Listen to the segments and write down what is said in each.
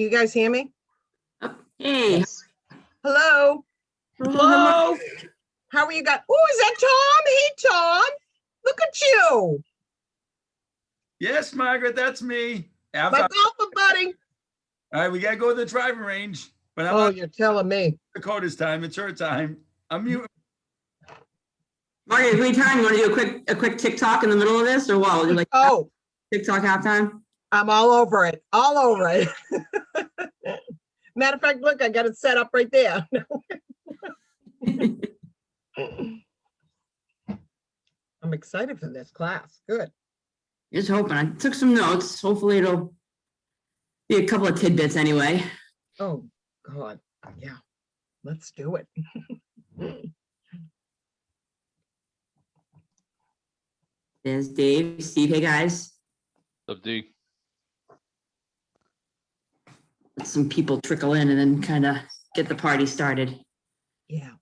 Can you guys hear me? Hey. Yes. Hello. Hello. How are you guys? Oh, is that Tom? Hey, Tom. Look at you. Yes, Margaret, that's me. My golfer buddy. All right, we got to go to the driving range. But I'm Oh, you're telling me. Dakota's time. It's her time. I'm mute. Margaret, every time you want to do a quick TikTok in the middle of this, or what? You're like, oh, TikTok halftime? I'm all over it. All over it. Matter of fact, look, I got it set up right there. I'm excited for this class. Good. Just hoping. I took some notes. Hopefully it'll be a couple of tidbits anyway. Oh, God. Yeah. Let's do it. There's Dave, Steve. Hey, guys. What's up, D? Let some people trickle in and then kind of get the party started. Yeah.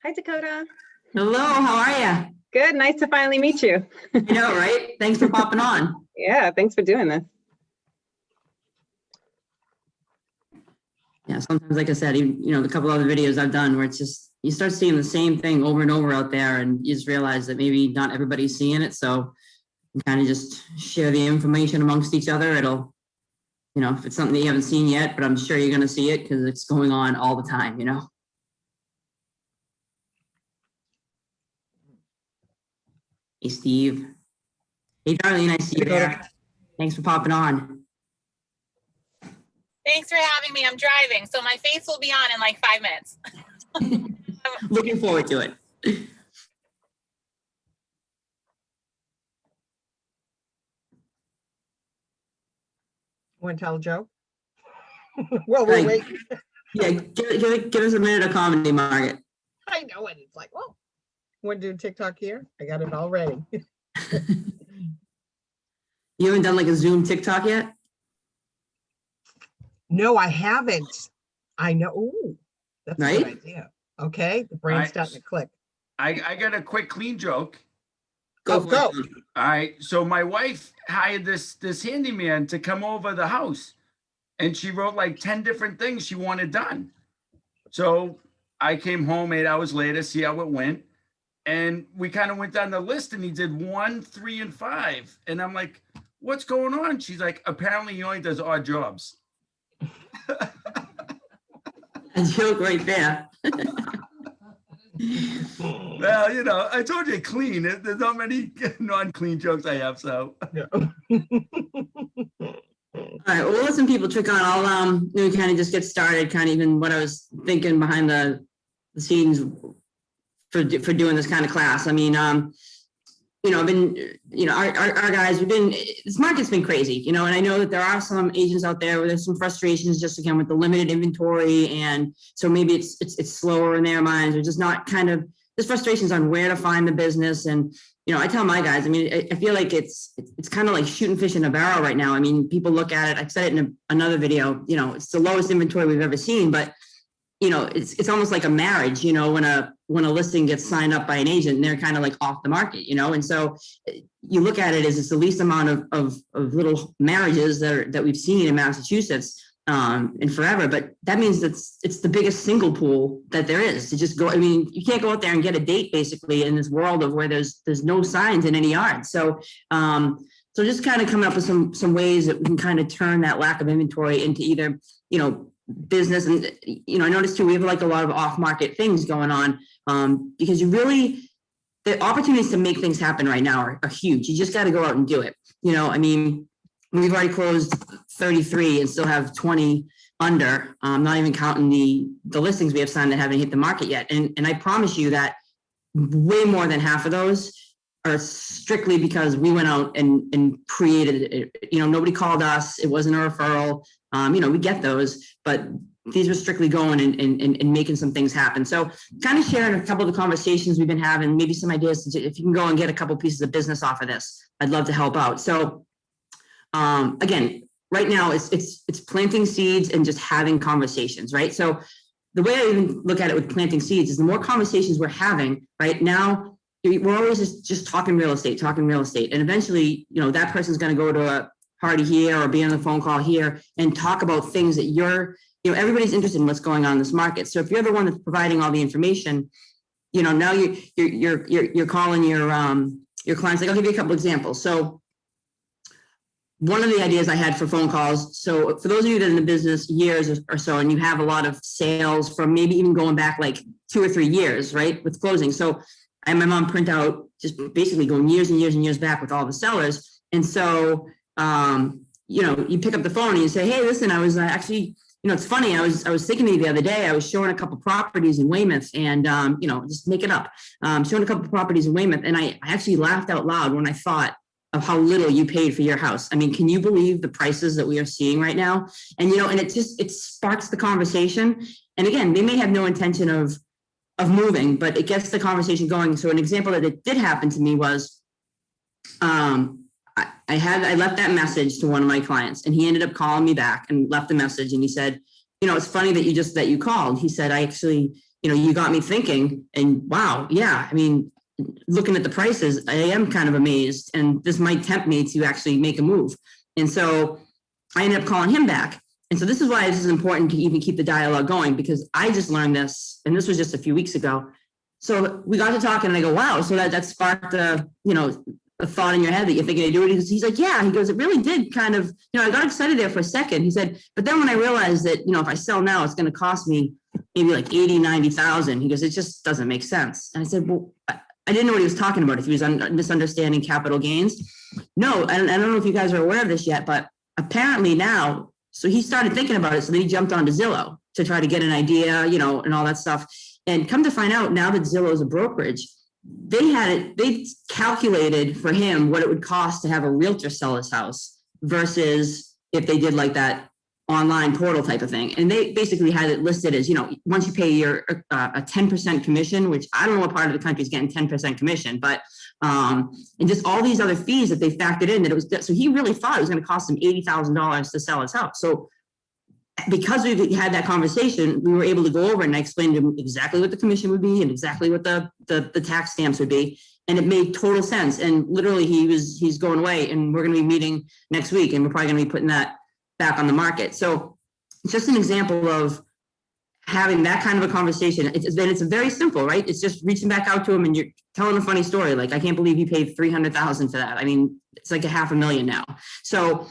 Hi, Dakota. Hello, how are you? Good. Nice to finally meet you. I know, right? Thanks for popping on. Yeah, thanks for doing this. Yeah, sometimes, like I said, even, the couple other videos I've done where it's just, you start seeing the same thing over and over out there and you just realize that maybe not everybody's seeing it. So you kind of just share the information amongst each other. It'll, if it's something that you haven't seen yet, but I'm sure you're going to see it because it's going on all the time, Hey, Steve. Hey, Darlene, I see you there. Thanks for popping on. Thanks for having me. I'm driving, so my face will be on in like 5 minutes. Looking forward to it. Want to tell a joke? Well, we'll wait. Yeah, give us a minute of comedy, Margaret. I know it. It's like, well, want to do TikTok here? I got it all ready. You haven't done like a Zoom TikTok yet? No, I haven't. I know. Ooh, that's a good Right? idea. Okay, the brain's Right. starting to click. I got a quick clean joke. Go. All right. So my wife hired this handyman to come over the house, and she wrote like 10 different things she wanted done. So I came home 8 hours later, see how it went. And we kind of went down the list and he did 1, 3, and 5. And I'm like, what's going on? She's like, apparently he only does odd jobs. A joke right there. Well, I told you clean. There's not many non-clean jokes I have, so. Yeah. All right, well, we'll let some people trick on. I'll kind of just get started, kind of even what I was thinking behind the scenes for doing this kind of class. I mean, I've been, our guys, this market's been crazy, and I know that there are some agents out there where there's some frustrations just again with the limited inventory. And so maybe it's slower in their minds or just not there's frustrations on where to find the business. And, I tell my guys, I mean, I feel like it's kind of like shooting fish in a barrel right now. I mean, people look at it, I've said it in another video, it's the lowest inventory we've ever seen, but it's almost like a marriage, when a listing gets signed up by an agent and they're kind of like off the market, and so you look at it as it's the least amount of little marriages that we've seen in Massachusetts in forever. But that means it's the biggest single pool that there is to just go. I mean, you can't go out there and get a date basically in this world of where there's no signs in any yard. So just kind of coming up with some ways that we can kind of turn that lack of inventory into either, business. And, I noticed too, we have like a lot of off-market things going on because the opportunities to make things happen right now are huge. You just got to go out and do it. I mean, we've already closed 33 and still have 20 under, not even counting the listings we have signed that haven't hit the market yet. And I promise you that way more than half of those are strictly because we went out and created it. Nobody called us. It wasn't a referral. We get those, but these were strictly going and making some things happen. So kind of sharing a couple of the conversations we've been having, maybe some ideas. If you can go and get a couple pieces of business off of this, I'd love to help out. So again, right now it's planting seeds and just having conversations, right? So the way I even look at it with planting seeds is the more conversations we're having right now, we're always just talking real estate. And eventually, that person's going to go to party here or be on the phone call here and talk about things that everybody's interested in what's going on in this market. So if you're the one that's providing all the information, now you're calling your clients. Like, I'll give you a couple examples. So one of the ideas I had for phone calls. So for those of you that are in the business years or so, and you have a lot of sales from maybe even going back like 2 or 3 years, right, with closing. So I had my mom print out just basically going years and years and years back with all the sellers. And so, you pick up the phone and you say, hey, listen, I was actually, it's funny. I was thinking of you the other day. I was showing a couple properties in Weymouth and, just make it up. Showing a couple properties in Weymouth. And I actually laughed out loud when I thought of how little you paid for your house. I mean, can you believe the prices that we are seeing right now? And, and it sparks the conversation. And again, they may have no intention of moving, but it gets the conversation going. So an example that it did happen to me was, I left that message to one of my clients and he ended up calling me back and left a message. And he said, it's funny that you called. He said, I actually, you got me thinking, and wow. Yeah. I mean, looking at the prices, I am kind of amazed, and this might tempt me to actually make a move. And so I ended up calling him back. And so this is why this is important to even keep the dialogue going, because I just learned this, and this was just a few weeks ago. So we got to talking and I go, wow. So that sparked a thought in your head that you're thinking of doing it. He's like, yeah, he goes, it really did kind of, I got excited there for a second. He said, but then when I realized that, if I sell now, it's going to cost me maybe like 80, 90,000. He goes, it just doesn't make sense. And I said, well, I didn't know what he was talking about. If he was misunderstanding capital gains. No, I don't know if you guys are aware of this yet, but apparently now, so he started thinking about it. So then he jumped onto Zillow to try to get an idea, and all that stuff. And come to find out now that Zillow is a brokerage, they calculated for him what it would cost to have a realtor sell his house versus if they did like that online portal type of thing. And they basically had it listed as, once you pay your a 10% commission, which I don't know what part of the country is getting 10% commission, but and just all these other fees that they factored in, that it was, so he really thought it was going to cost him $80,000 to sell his house. So because we had that conversation, we were able to go over and I explained to him exactly what the commission would be and exactly what the tax stamps would be. And it made total sense. And literally he's going away, and we're going to be meeting next week, and we're probably going to be putting that back on the market. So it's just an example of having that kind of a conversation. It's very simple, right? It's just reaching back out to him and you're telling a funny story. Like, I can't believe you paid $300,000 for that. I mean, it's like $500,000 now. So,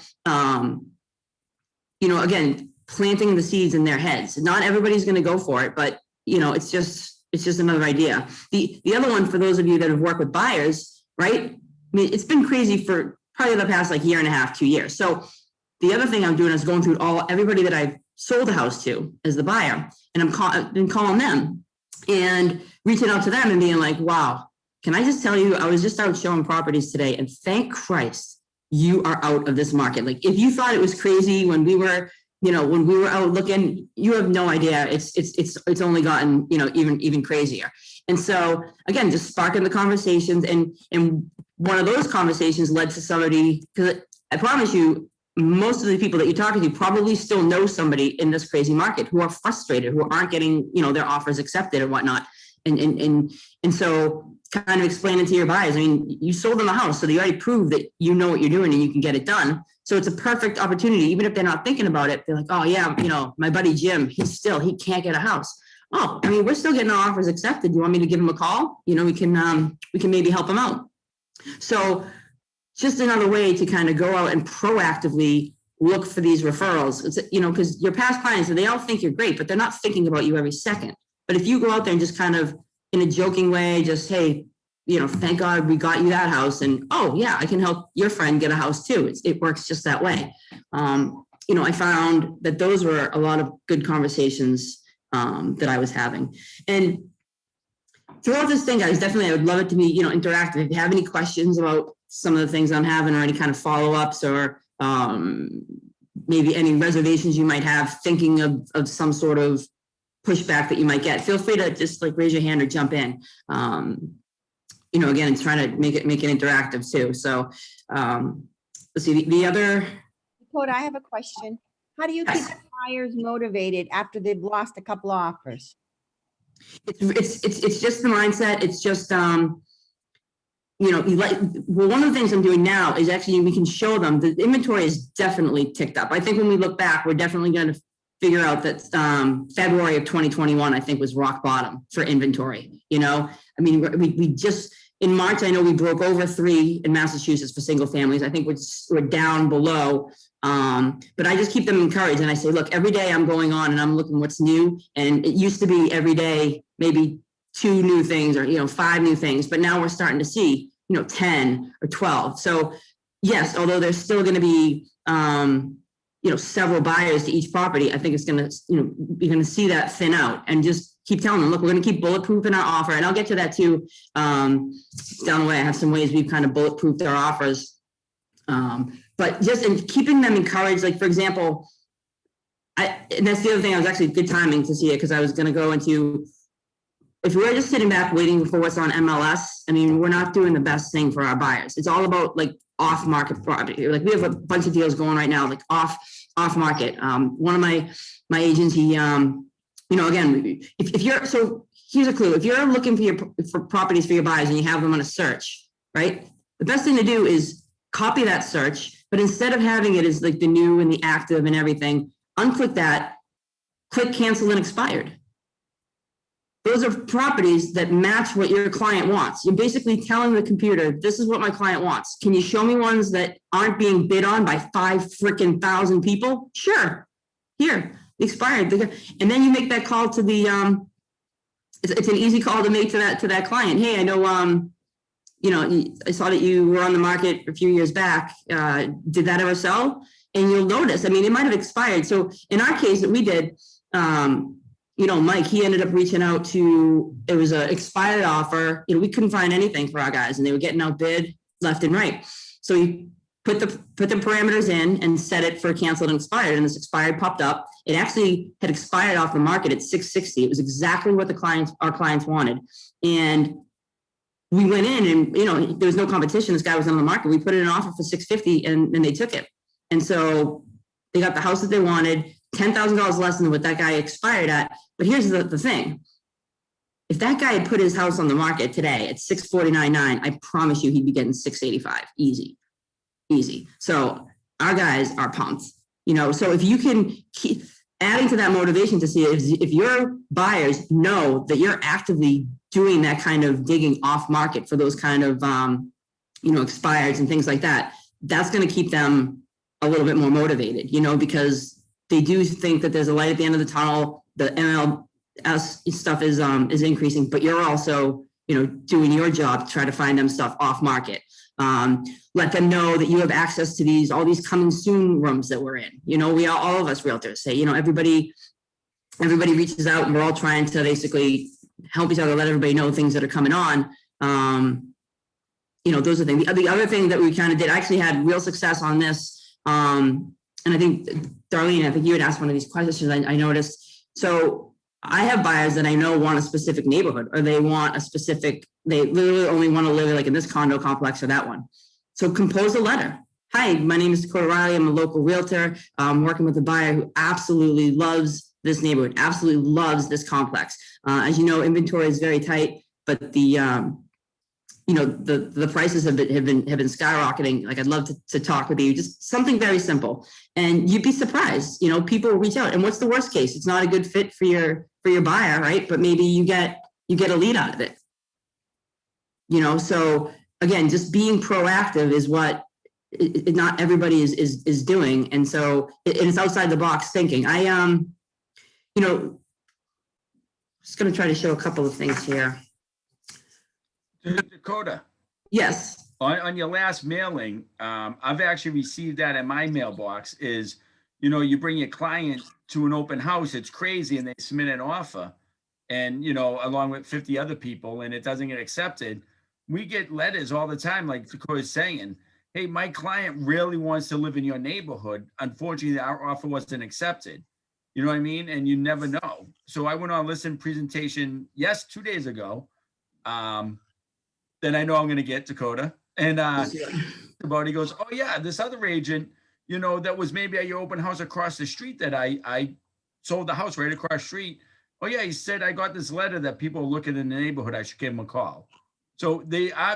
again, planting the seeds in their heads. Not everybody's going to go for it, but it's just another idea. The other one, for those of you that have worked with buyers, right? I mean, it's been crazy for probably the past year and a half, 2 years. So the other thing I'm doing is going through everybody that I've sold a house to as the buyer, and I've been calling them and reaching out to them and being like, wow, can I just tell you, I was just out showing properties today, and thank Christ you are out of this market. Like, if you thought it was crazy when we were out looking, you have no idea. It's only gotten, even crazier. And so again, just sparking the conversations, and one of those conversations led to somebody, because I promise you, most of the people that you're talking to probably still know somebody in this crazy market who are frustrated, who aren't getting, their offers accepted and whatnot. And so kind of explaining to your buyers, I mean, you sold them a house, so they already proved that you know what you're doing and you can get it done. So it's a perfect opportunity. Even if they're not thinking about it, they're like, oh yeah, my buddy Jim, he can't get a house. Oh, I mean, we're still getting our offers accepted. Do you want me to give him a call? We can maybe help him out. So just another way to kind of go out and proactively look for these referrals. It's, because your past clients, they all think you're great, but they're not thinking about you every second. But if you go out there and just kind of in a joking way, just, hey, thank God we got you that house. And, oh yeah, I can help your friend get a house too. It works just that way. I found that those were a lot of good conversations that I was having. And throughout this thing, guys, definitely, I would love it to be, interactive. If you have any questions about some of the things I'm having, or any kind of follow-ups, or maybe any reservations you might have, thinking of some sort of pushback that you might get, feel free to just raise your hand or jump in. Again, it's trying to make it interactive too. So let's see, the other. Dakota, I have a question. How do you keep buyers motivated after they've lost a couple of offers? It's just the mindset. It's just you know, well, one of the things I'm doing now is actually we can show them the inventory is definitely ticked up. I think when we look back, we're definitely going to figure out that February of 2021, I think, was rock bottom for inventory. You know, I mean, we just in March, I know we broke over 3 in Massachusetts for single families. I think we're down below. But I just keep them encouraged and I say, look, every day I'm going on and I'm looking what's new. And it used to be every day, maybe 2 new things or, you know, 5 new things, but now we're starting to see, you know, 10 or 12. So yes, although there's still going to be, you know, several buyers to each property, I think it's going to, you know, you're going to see that thin out and just keep telling them, look, we're going to keep bulletproof in our offer. And I'll get to that too. Down the way, I have some ways we've kind of bulletproofed our offers. But just in keeping them encouraged, like for example, and that's the other thing, I was actually good timing to see it because I was going to go into, if we're just sitting back waiting for what's on MLS, I mean, we're not doing the best thing for our buyers. It's all about like off market property. Like we have a bunch of deals going right now, like off market. One of my agents, he, you know, again, if you're, so here's a clue. If you're looking for properties for your buyers and you have them on a search, right? The best thing to do is copy that search, but instead of having it as like the new and the active and everything, unclick that, click cancel and expired. Those are properties that match what your client wants. You're basically telling the computer, this is what my client wants. Can you show me ones that aren't being bid on by 5,000 people? Sure. Here, expired. And then you make that call to the, it's an easy call to make to that client. Hey, I know, you know, I saw that you were on the market a few years back. Did that ever sell? And you'll notice, I mean, it might have expired. So in our case that we did, you know, Mike, he ended up reaching out to, it was an expired offer. You know, we couldn't find anything for our guys and they were getting outbid left and right. So he put the parameters in and set it for canceled and expired, and this expired popped up. It actually had expired off the market at 660. It was exactly what our clients wanted. And we went in and, you know, there was no competition. This guy was on the market. We put in an offer for 650 and they took it. And so they got the house that they wanted, $10,000 less than what that guy expired at. But here's the thing. If that guy had put his house on the market today at 649.9, I promise you he'd be getting 685. Easy. So our guys are pumped, you know, so if you can keep adding to that motivation to see if your buyers know that you're actively doing that kind of digging off market for those kind of, you know, expireds and things like that, that's going to keep them a little bit more motivated, you know, because they do think that there's a light at the end of the tunnel. The MLS stuff is increasing, but you're also, you know, doing your job to try to find them stuff off market. Let them know that you have access to all these coming soon rooms that we're in. You know, all of us realtors say, you know, everybody reaches out and we're all trying to basically help each other, let everybody know things that are coming on. You know, those are things. The other thing that we kind of did, I actually had real success on this. And I think, Darlene, I think you had asked one of these questions I noticed. So I have buyers that I know want a specific neighborhood, or they want they literally only want to live like in this condo complex or that one. So compose a letter. Hi, my name is Dakota Riley. I'm a local realtor. I'm working with a buyer who absolutely loves this neighborhood, absolutely loves this complex. As you know, inventory is very tight, but the you know, the prices have been skyrocketing. Like, I'd love to talk with you, just something very simple, and you'd be surprised, you know, people reach out. And what's the worst case? It's not a good fit for your buyer, right? But maybe you get a lead out of it, you know? So again, just being proactive is what not everybody is doing. And so it's outside the box thinking. I, you know, just going to try to show a couple of things here. Dakota. Yes. On your last mailing, I've actually received that in my mailbox. Is, you know, you bring your client to an open house, it's crazy, and they submit an offer, and, you know, along with 50 other people, and it doesn't get accepted. We get letters all the time, like Dakota's saying, hey, my client really wants to live in your neighborhood. Unfortunately, our offer wasn't accepted. You know what I mean? And you never know. So I went on a listing presentation, 2 days ago. Then I know I'm going to get Dakota. And he goes, oh yeah, this other agent, you know, that was maybe at your open house across the street that I sold the house right across the street. Oh yeah, he said, I got this letter that people are looking in the neighborhood. I should give him a call. So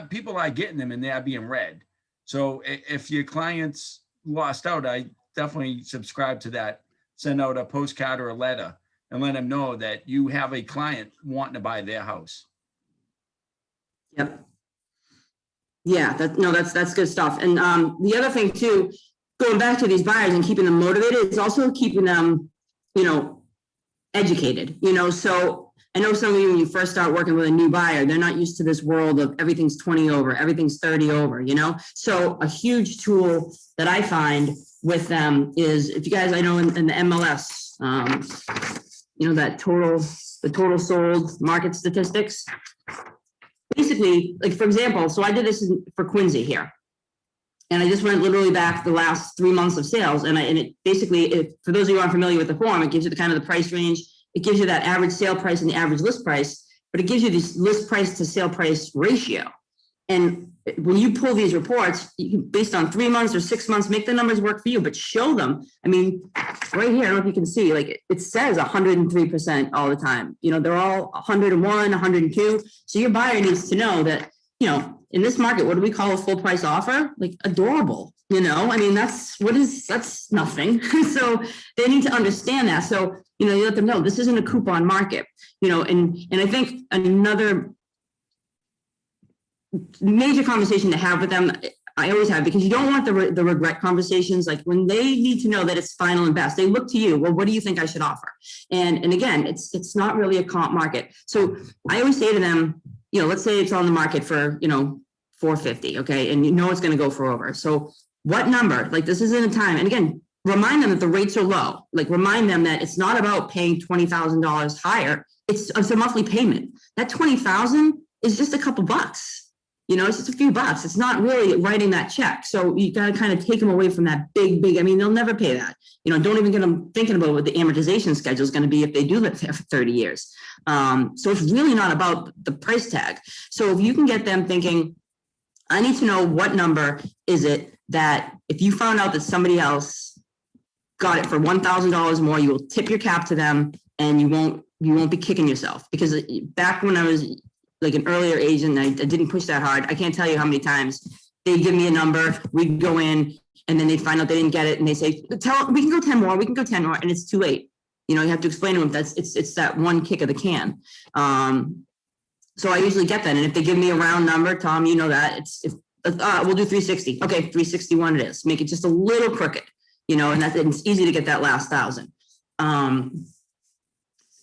people are getting them and they are being read. So if your clients lost out, I definitely subscribe to that. Send out a postcard or a letter and let them know that you have a client wanting to buy their house. Yep. Yeah, that's good stuff. And the other thing too, going back to these buyers and keeping them motivated, is also keeping them, educated, so I know some of you, when you first start working with a new buyer, they're not used to this world of everything's 20 over, everything's 30 over, So a huge tool that I find with them is, if you guys, I know in the MLS, the total sold market statistics. Basically, like for example, so I did this for Quincy here. And I just went literally back the last 3 months of sales. And it basically, for those of you who aren't familiar with the form, it gives you the kind of the price range. It gives you that average sale price and the average list price, but it gives you this list price to sale price ratio. And when you pull these reports, you can, based on 3 months or 6 months, make the numbers work for you, but show them. I mean, right here, I don't know if you can see, like it says 103% all the time. They're all 101, 102. So your buyer needs to know that, in this market, what do we call a full price offer? Like adorable, I mean, that's nothing. So they need to understand that. So, you let them know this isn't a coupon market, and I think another major conversation to have with them, I always have, because you don't want the regret conversations. Like when they need to know that it's final and best, they look to you. Well, what do you think I should offer? And again, it's not really a comp market. So I always say to them, let's say it's on the market for, $450. Okay. And it's going to go for over. So what number, like this isn't a time. And again, remind them that the rates are low. Like remind them that it's not about paying $20,000 higher. It's a monthly payment. That $20,000 is just a couple bucks. It's just a few bucks. It's not really writing that check. So you got to kind of take them away from that big, I mean, they'll never pay that. Don't even get them thinking about what the amortization schedule is going to be if they do live there for 30 years. So it's really not about the price tag. So if you can get them thinking, I need to know what number is it that if you found out that somebody else got it for $1,000 more, you will tip your cap to them and you won't be kicking yourself. Because back when I was like an earlier agent, I didn't push that hard. I can't tell you how many times they'd give me a number, we'd go in, and then they'd find out they didn't get it, and they say, we can go 10 more, we can go 10 more, and it's too late. You have to explain to them it's that one kick of the can. So I usually get that, and if they give me a round number, Tom, that we'll do 360. Okay, 361 it is. Make it just a little crooked, and it's easy to get that last 1,000.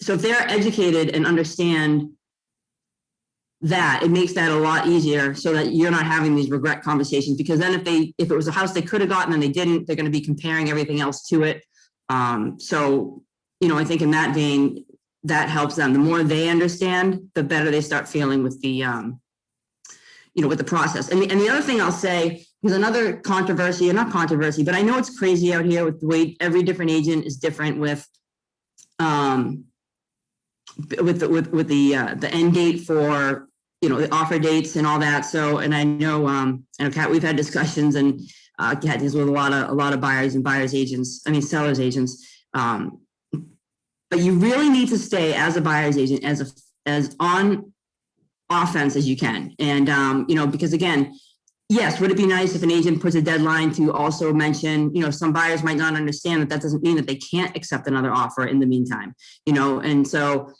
So if they're educated and understand that, it makes that a lot easier so that you're not having these regret conversations, because then if it was a house they could have gotten and they didn't, they're going to be comparing everything else to it. So, I think in that vein, that helps them. The more they understand, the better they start feeling with the, with the process. And the other thing I'll say is another controversy, or not controversy, but I know it's crazy out here with the way every different agent is different with the end date for, the offer dates and all that. So, and I know, Kat, we've had discussions, and Kat deals with a lot of buyers and sellers agents. But you really need to stay as a buyer's agent as on offense as you can. And, because again, yes, would it be nice if an agent puts a deadline to also mention, some buyers might not understand that doesn't mean that they can't accept another offer in the meantime, and so,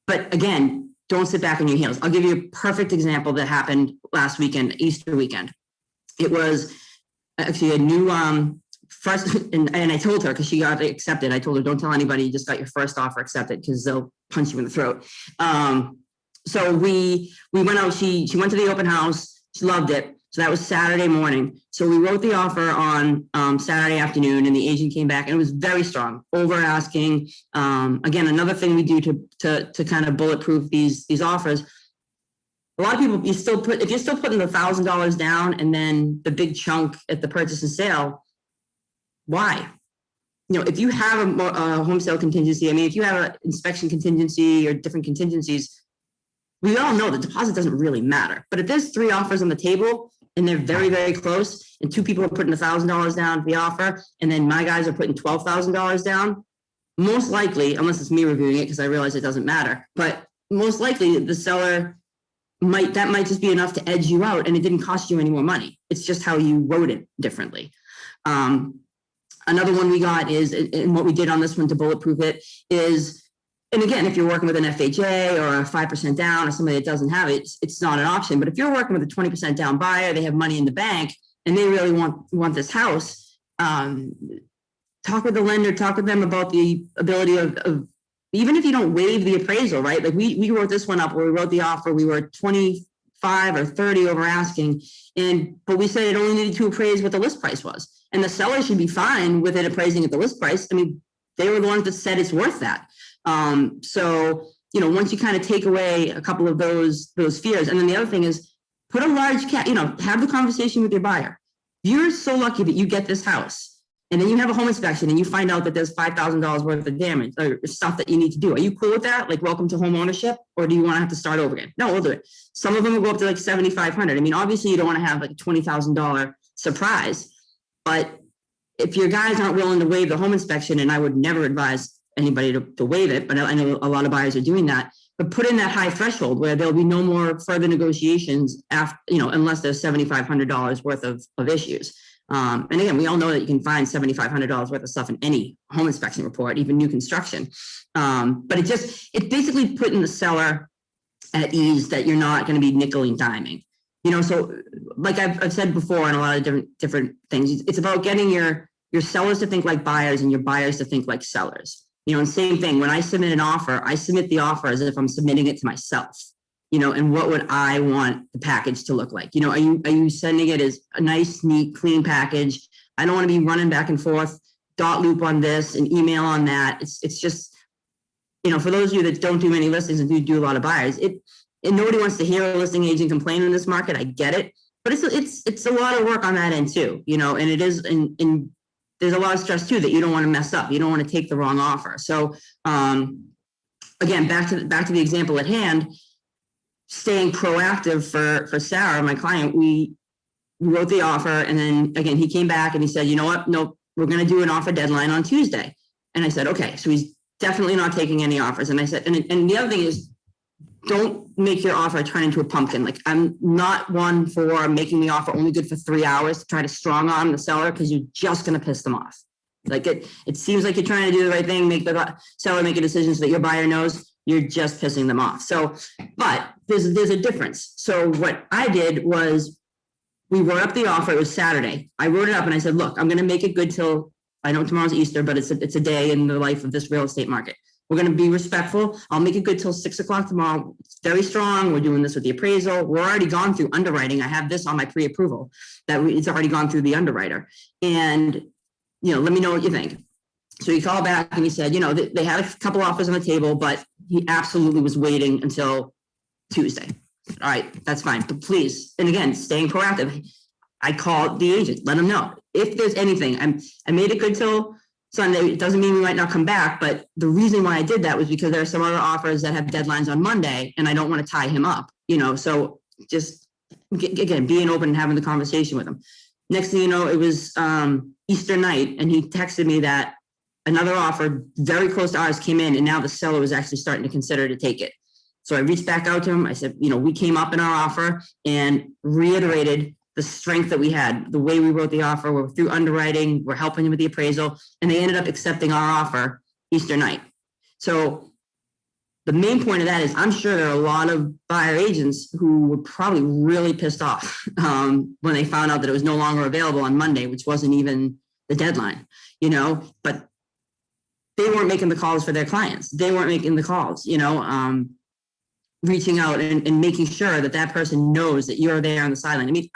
but again, don't sit back on your heels. I'll give you a perfect example that happened last weekend, Easter weekend. It was actually a new, first, and I told her, because she got accepted, I told her, don't tell anybody you just got your first offer accepted, because they'll punch you in the throat. So we went out, she went to the open house, she loved it. So that was Saturday morning. So we wrote the offer on Saturday afternoon, and the agent came back, and it was very strong, over asking. Again, another thing we do to kind of bulletproof these offers. A lot of people, if you're still putting the $1,000 down and then the big chunk at the purchase and sale, why? If you have a home sale contingency, if you have an inspection contingency or different contingencies, we all know the deposit doesn't really matter. But if there's 3 offers on the table and they're very, very close, and 2 people are putting $1,000 down for the offer, and then my guys are putting $12,000 down, most likely, unless it's me reviewing it, because I realize it doesn't matter, but most likely the seller that might just be enough to edge you out, and it didn't cost you any more money. It's just how you wrote it differently. Another one we got is, and what we did on this one to bulletproof it is, and again, if you're working with an FHA or a 5% down or somebody that doesn't have it, it's not an option. But if you're working with a 20% down buyer, they have money in the bank and they really want this house, talk with the lender, talk with them about the ability of even if you don't waive the appraisal, right? Like we wrote this one up where we wrote the offer, we were 25 or 30 over asking, but we said it only needed to appraise what the list price was. And the seller should be fine with it appraising at the list price. I mean, they were the ones that said it's worth that. So, once you kind of take away a couple of those fears, and then the other thing is put a large cap, have the conversation with your buyer. You're so lucky that you get this house and then you have a home inspection and you find out that there's $5,000 worth of damage or stuff that you need to do. Are you cool with that? Like, welcome to home ownership, or do you want to have to start over again? No, we'll do it. Some of them will go up to like $7,500. I mean, obviously you don't want to have like a $20,000 surprise, but if your guys aren't willing to waive the home inspection, and I would never advise anybody to waive it, but I know a lot of buyers are doing that, but put in that high threshold where there'll be no more further negotiations after, unless there's $7,500 worth of issues. And again, we all know that you can find $7,500 worth of stuff in any home inspection report, even new construction. But it's basically putting the seller at ease that you're not going to be nickel and diming. So like I've said before in a lot of different things, it's about getting your sellers to think like buyers and your buyers to think like sellers. And same thing, when I submit an offer, I submit the offer as if I'm submitting it to myself, and what would I want the package to look like? Are you sending it as a nice, neat, clean package? I don't want to be running back and forth, dot loop on this and email on that. It's just, for those of you that don't do many listings and do a lot of buyers, and nobody wants to hear a listing agent complain in this market. I get it, but it's a lot of work on that end too, and it is, and there's a lot of stress too that you don't want to mess up. You don't want to take the wrong offer. So again, back to the example at hand, staying proactive for Sarah, my client, we wrote the offer, and then again, he came back and he said, you know what? No, we're going to do an offer deadline on Tuesday. And I said, okay, so he's definitely not taking any offers. And I said, and the other thing is, don't make your offer turn into a pumpkin. Like, I'm not one for making the offer only good for 3 hours to try to strong arm the seller, because you're just going to piss them off. Like it seems like you're trying to do the right thing, make the seller make a decision so that your buyer knows, you're just pissing them off. So, but there's a difference. So what I did was we wrote up the offer. It was Saturday. I wrote it up and I said, look, I'm going to make it good till, I know tomorrow's Easter, but it's a day in the life of this real estate market. We're going to be respectful. I'll make it good till 6 o'clock tomorrow. It's very strong. We're doing this with the appraisal. We're already gone through underwriting. I have this on my pre-approval that it's already gone through the underwriter. And, let me know what you think. So he called back and he said, they had a couple offers on the table, but he absolutely was waiting until Tuesday. All right, that's fine. But please, and again, staying proactive. I called the agent, let him know if there's anything. I made it good till Sunday. It doesn't mean we might not come back, but the reason why I did that was because there are some other offers that have deadlines on Monday, and I don't want to tie him up, so just again, being open and having the conversation with him. Next thing you know, it was Easter night, and he texted me that another offer very close to ours came in, and now the seller was actually starting to consider to take it. So I reached back out to him. I said, we came up in our offer and reiterated the strength that we had, the way we wrote the offer. We're through underwriting, we're helping him with the appraisal, and they ended up accepting our offer Easter night. So the main point of that is, I'm sure there are a lot of buyer agents who were probably really pissed off when they found out that it was no longer available on Monday, which wasn't even the deadline, but they weren't making the calls for their clients. They weren't making the calls, reaching out and making sure that person knows that you're there on the sideline. I mean,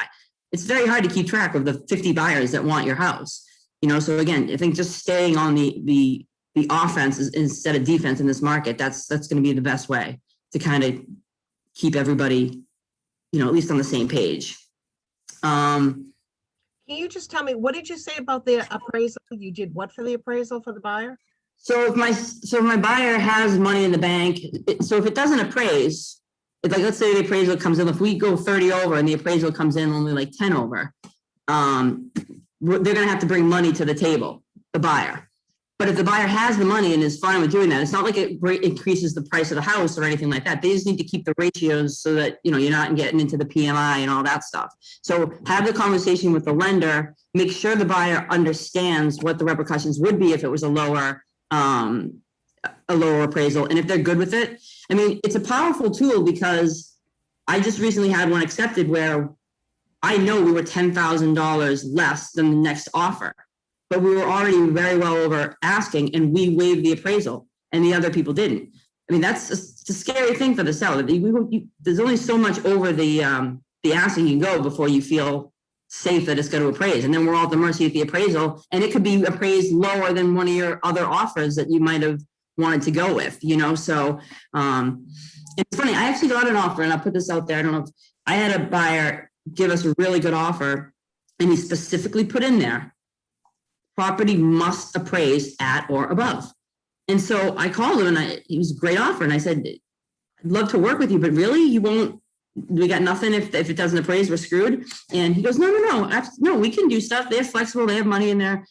it's very hard to keep track of the 50 buyers that want your house, so again, I think just staying on the offense instead of defense in this market, that's going to be the best way to kind of keep everybody, at least on the same page. Can you just tell me, what did you say about the appraisal? You did what for the appraisal for the buyer? So if my buyer has money in the bank, so if it doesn't appraise, like let's say the appraisal comes in, if we go 30 over and the appraisal comes in only like 10 over, they're going to have to bring money to the table, the buyer. But if the buyer has the money and is fine with doing that, it's not like it increases the price of the house or anything like that. They just need to keep the ratios so that, you know, you're not getting into the PMI and all that stuff. So have the conversation with the lender, make sure the buyer understands what the repercussions would be if it was a lower appraisal. And if they're good with it, I mean, it's a powerful tool because I just recently had one accepted where I know we were $10,000 less than the next offer, but we were already very well over asking and we waived the appraisal and the other people didn't. I mean, that's a scary thing for the seller. There's only so much over the asking you can go before you feel safe that it's going to appraise. And then we're all at the mercy of the appraisal, and it could be appraised lower than one of your other offers that you might have wanted to go with, you know? So it's funny, I actually got an offer, and I'll put this out there. I don't know if I had a buyer give us a really good offer, and he specifically put in there, property must appraise at or above. And so I called him, and he was a great offer. And I said, I'd love to work with you, but really you won't, we got nothing if it doesn't appraise, we're screwed. And he goes, no, we can do stuff. They're flexible. They have money in their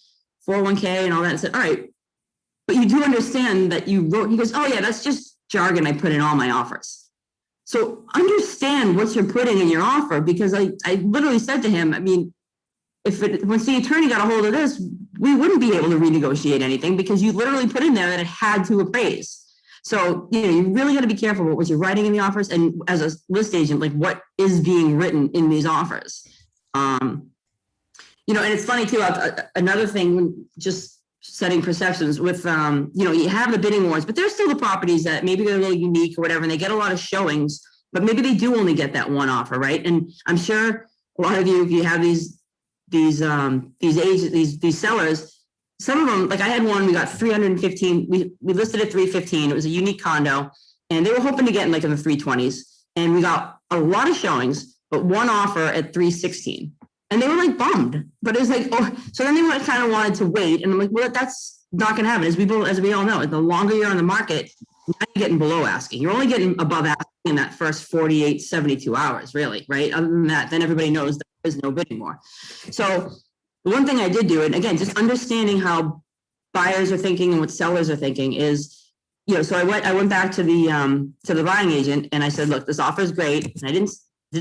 401k and all that. I said, all right, but you do understand that you wrote, he goes, oh yeah, that's just jargon I put in all my offers. So understand what you're putting in your offer, because I literally said to him, I mean, once the attorney got a hold of this, we wouldn't be able to renegotiate anything because you literally put in there that it had to appraise. So, you know, you really got to be careful with what you're writing in the offers, and as a list agent, like what is being written in these offers. You know, and it's funny too, another thing, when just setting perceptions with, you know, you have the bidding wars, but there's still the properties that maybe they're a little unique or whatever, and they get a lot of showings, but maybe they do only get that one offer, right? And I'm sure a lot of you, if you have these agents, these sellers, some of them, like I had one, we got 315, we listed at 315. It was a unique condo, and they were hoping to get in like in the 320s. And we got a lot of showings, but one offer at 316. And they were like bummed, but it was like, oh, so then they kind of wanted to wait. And I'm like, well, that's not going to happen. As we all know, the longer you're on the market, you're not getting below asking. You're only getting above asking in that first 48, 72 hours, really, right? Other than that, then everybody knows that there's no bid anymore. So the one thing I did do, and again, just understanding how buyers are thinking and what sellers are thinking is, you know, so I went back to the buying agent and I said, look, this offer is great. And I didn't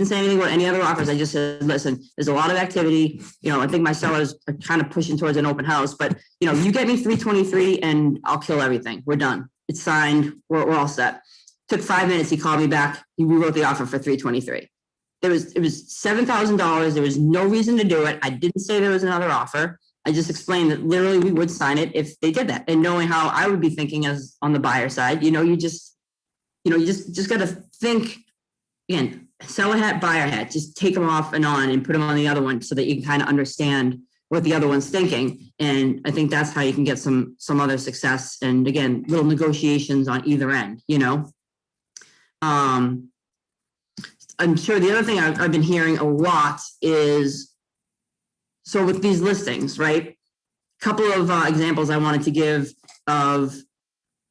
say anything about any other offers. I just said, listen, there's a lot of activity. You know, I think my sellers are kind of pushing towards an open house, but you know, you get me 323 and I'll kill everything. We're done. It's signed. We're all set. Took 5 minutes. He called me back. He rewrote the offer for 323. It was $7,000. There was no reason to do it. I didn't say there was another offer. I just explained that literally we would sign it if they did that. And knowing how I would be thinking as on the buyer side, you know, you just got to think, again, seller hat, buyer hat, just take them off and on and put them on the other one so that you can kind of understand what the other one's thinking. And I think that's how you can get some other success. And again, little negotiations on either end, you know. I'm sure the other thing I've been hearing a lot is, so with these listings, right? A couple of examples I wanted to give of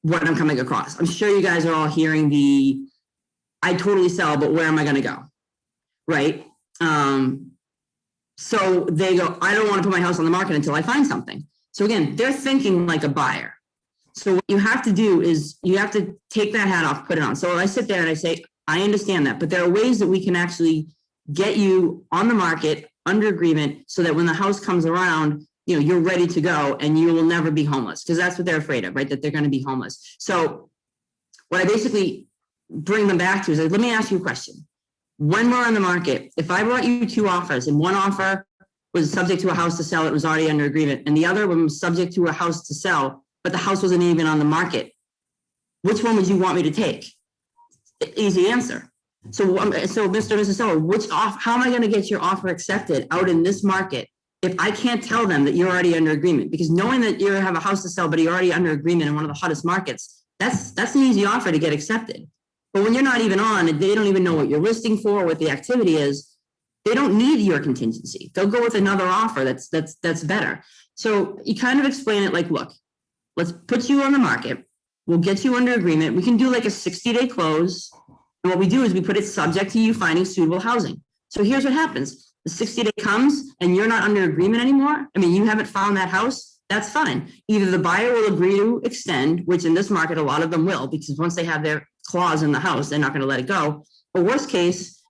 what I'm coming across. I'm sure you guys are all hearing I totally sell, but where am I going to go? Right? So they go, I don't want to put my house on the market until I find something. So again, they're thinking like a buyer. So what you have to do is you have to take that hat off, put it on. So I sit there and I say, I understand that, but there are ways that we can actually get you on the market under agreement so that when the house comes around, you know, you're ready to go and you will never be homeless, because that's what they're afraid of, right? That they're going to be homeless. So what I basically bring them back to is like, let me ask you a question. When we're on the market, if I brought you 2 offers and one offer was subject to a house to sell, it was already under agreement, and the other one was subject to a house to sell, but the house wasn't even on the market, which one would you want me to take? Easy answer. So Mr. and Mrs. Seller, how am I going to get your offer accepted out in this market if I can't tell them that you're already under agreement? Because knowing that you have a house to sell, but you're already under agreement in one of the hottest markets, that's an easy offer to get accepted. But when you're not even on, and they don't even know what you're listing for, what the activity is, they don't need your contingency. They'll go with another offer that's better. So you kind of explain it like, look, let's put you on the market. We'll get you under agreement. We can do like a 60-day close. And what we do is we put it subject to you finding suitable housing. So here's what happens. The 60-day comes and you're not under agreement anymore. I mean, you haven't found that house. that's fine. Either the buyer will agree to extend, which in this market, a lot of them will, because once they have their clause in the house, they're not going to let it go. Or worst case,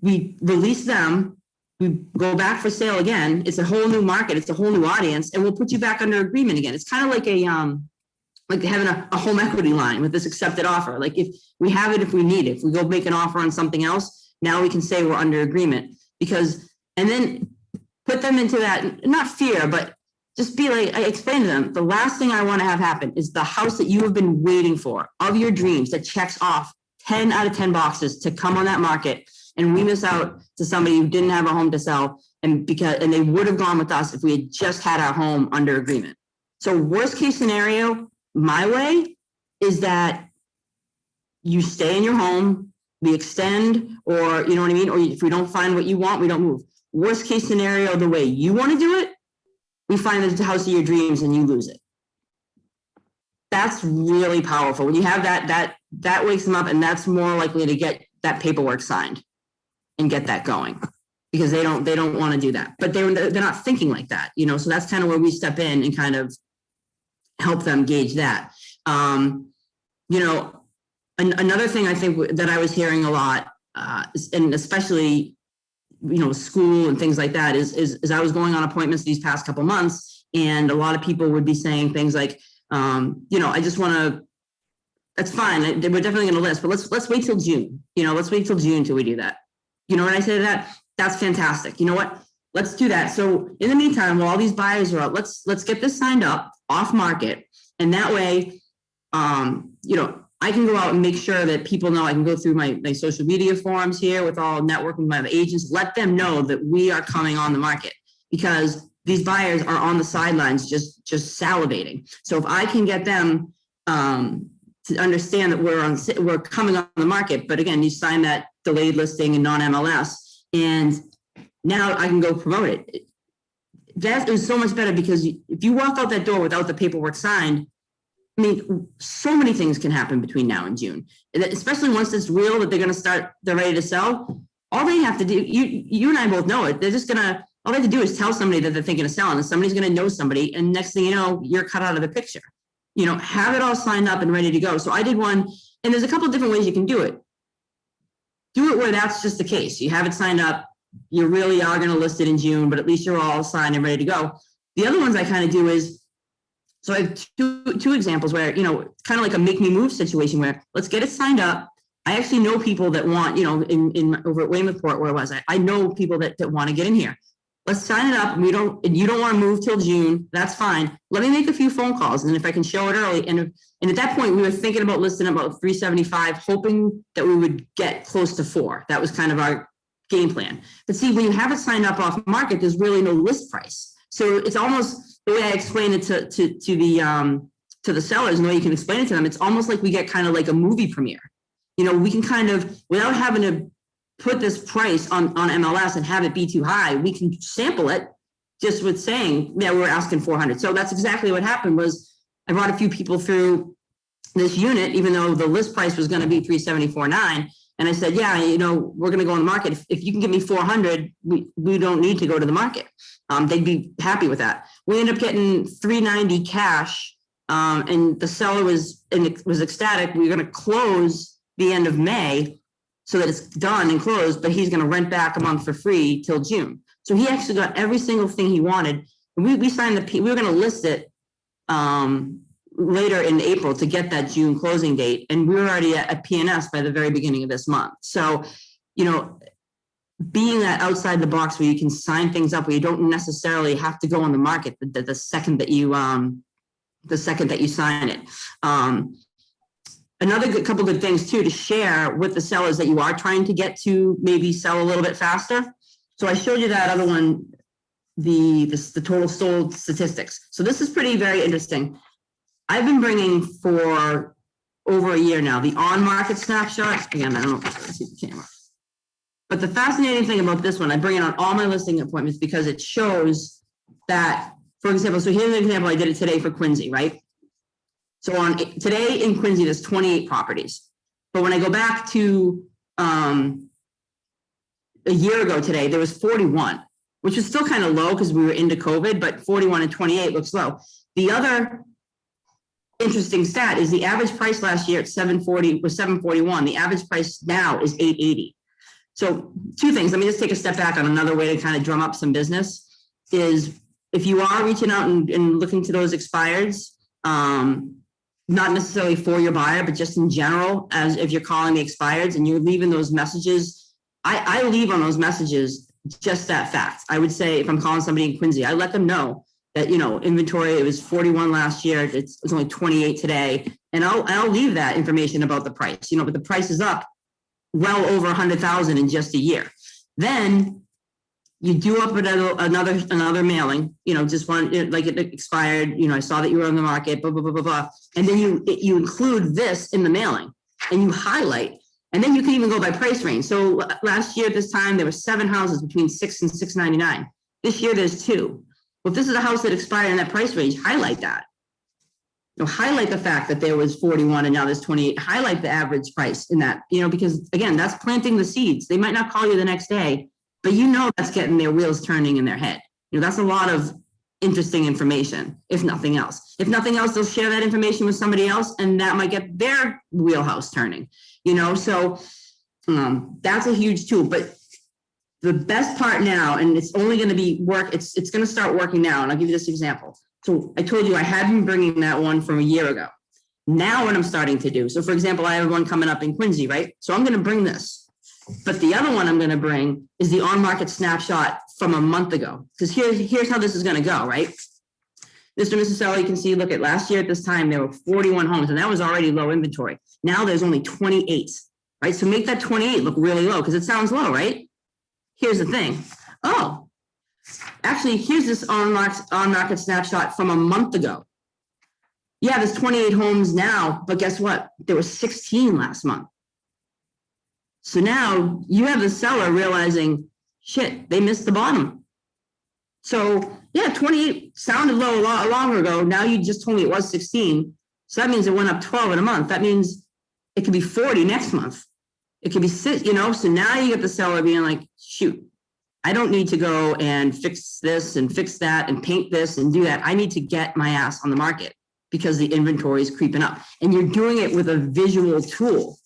we release them, we go back for sale again. It's a whole new market. It's a whole new audience, and we'll put you back under agreement again. It's kind of like like having a home equity line with this accepted offer. Like if we have it, if we need it, if we go make an offer on something else, now we can say we're under agreement and then put them into that, not fear, but just be like, I explained to them, the last thing I want to have happen is the house that you have been waiting for, of your dreams, that checks off 10 out of 10 boxes to come on that market. And we miss out to somebody who didn't have a home to sell. And they would have gone with us if we had just had our home under agreement. So worst case scenario, my way is that you stay in your home, we extend, or you know what I mean? Or if we don't find what you want, we don't move. Worst case scenario, the way you want to do it, we find the house of your dreams and you lose it. That's really powerful. When you have that wakes them up, and that's more likely to get that paperwork signed and get that going, because they don't want to do that, but they're not thinking like that, you know. So that's kind of where we step in and kind of help them gauge that. You know, another thing I think that I was hearing a lot, and especially, you know, school and things like that, is I was going on appointments these past couple months, and a lot of people would be saying things like, you know, I just want to, that's fine, we're definitely going to list, but let's wait till June. You know, let's wait till June till we do that. You know, when I say that, that's fantastic. You know what? Let's do that. So in the meantime, while all these buyers are out, let's get this signed up off market, and that way, you know, I can go out and make sure that people know. I can go through my social media forums here with all networking with my agents, let them know that we are coming on the market, because these buyers are on the sidelines just salivating. So if I can get them to understand that we're coming on the market, but again, you sign that delayed listing and non-MLS, and now I can go promote it. That is so much better, because if you walk out that door without the paperwork signed, I mean, so many things can happen between now and June, and especially once it's real that they're ready to sell. All they have to do, you and I both know it. All they have to do is tell somebody that they're thinking of selling, and somebody's going to know somebody, and next thing you know, you're cut out of the picture. You know, have it all signed up and ready to go. So I did one, and there's a couple of different ways you can do it. Do it where that's just the case. You have it signed up. You really are going to list it in June, but at least you're all signed and ready to go. The other ones I kind of do is, so I have two examples where, you know, kind of like a make me move situation where let's get it signed up. I actually know people that want, you know, in over at Weymouthport, where was I know people that want to get in here. Let's sign it up. You don't want to move till June. That's fine. Let me make a few phone calls, and if I can show it early. And at that point, we were thinking about listing about 375, hoping that we would get close to 4. That was kind of our game plan. But see, when you have it signed up off market, there's really no list price. So it's almost the way I explain it to the sellers, and the way you can explain it to them. It's almost like we get kind of like a movie premiere. You know, we can kind of, without having to put this price on MLS and have it be too high, we can sample it just with saying, yeah, we're asking 400. So that's exactly what happened. Was I brought a few people through this unit, even though the list price was going to be 374.9. And I said, yeah, you know, we're going to go on the market. If you can give me 400, we don't need to go to the market. They'd be happy with that. We ended up getting 390 cash, and the seller was ecstatic. We were going to close the end of May so that it's done and closed, but he's going to rent back a month for free till June. So he actually got every single thing he wanted. And we signed we were going to list it later in April to get that June closing date. And we were already at PNS by the very beginning of this month. So, you know, being that outside the box where you can sign things up, where you don't necessarily have to go on the market the second that you sign it. Another couple good things too to share with the sellers that you are trying to get to maybe sell a little bit faster. So I showed you that other one, the total sold statistics. So this is very interesting. I've been bringing for over a year now the on-market snapshot. Again, I don't know if I can see the camera. But the fascinating thing about this one, I bring it on all my listing appointments because it shows that, for example, so here's an example. I did it today for Quincy, right? So today in Quincy, there's 28 properties. But when I go back to a year ago today, there was 41, which is still kind of low because we were into COVID, but 41 and 28 looks low. The other interesting stat is the average price last year at 740 was 741. The average price now is 880. So two things. Let me just take a step back on another way to kind of drum up some business is if you are reaching out and looking to those expireds, not necessarily for your buyer, but just in general, as if you're calling the expireds and you're leaving those messages, I leave on those messages just that fact. I would say if I'm calling somebody in Quincy, I let them know that, you know, inventory, it was 41 last year, it's only 28 today. And I'll leave that information about the price, you know, but the price is up well over 100,000 in just a year. Then you do up another mailing, you know, just one, like it expired, you know, I saw that you were on the market, blah, blah, blah, blah, blah. And then you include this in the mailing and you highlight, and then you can even go by price range. So last year at this time, there were 7 houses between 6 and 699. This year there's 2. Well, if this is a house that expired in that price range, highlight that. You know, highlight the fact that there was 41 and now there's 28. Highlight the average price in that, you know, because again, that's planting the seeds. They might not call you the next day, but you know that's getting their wheels turning in their head. You know, that's a lot of interesting information, if nothing else. If nothing else, they'll share that information with somebody else and that might get their wheelhouse turning, you know, so that's a huge tool. But the best part now, and it's only going to be it's going to start working now. And I'll give you this example. So I told you I had been bringing that one from a year ago. Now what I'm starting to do. So for example, I have one coming up in Quincy, right? So I'm going to bring this, but the other one I'm going to bring is the on-market snapshot from a month ago. Because here's how this is going to go, right? Mr. and Mrs. Seller, you can see, look at last year at this time, there were 41 homes and that was already low inventory. Now there's only 28, right? So make that 28 look really low because it sounds low, right? Here's the thing. Oh, actually, here's this on-market snapshot from a month ago. Yeah, there's 28 homes now, but guess what? There were 16 last month. So now you have the seller realizing, shit, they missed the bottom. So yeah, 28 sounded low a lot longer ago. Now you just told me it was 16. So that means it went up 12 in a month. That means it could be 40 next month. It could be 6, you know, so now you get the seller being like, shoot, I don't need to go and fix this and fix that and paint this and do that. I need to get my ass on the market because the inventory is creeping up. And you're doing it with a visual tool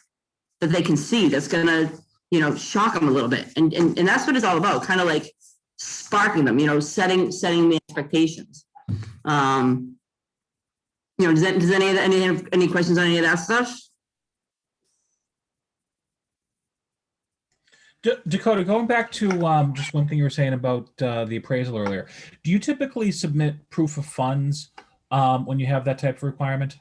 that they can see that's going to, you know, shock them a little bit. And that's what it's all about, kind of like sparking them, you know, setting the expectations. You know, does any questions on any of that stuff? Dakota, going back to just one thing you were saying about the appraisal earlier, do you typically submit proof of funds when you have that type of requirement?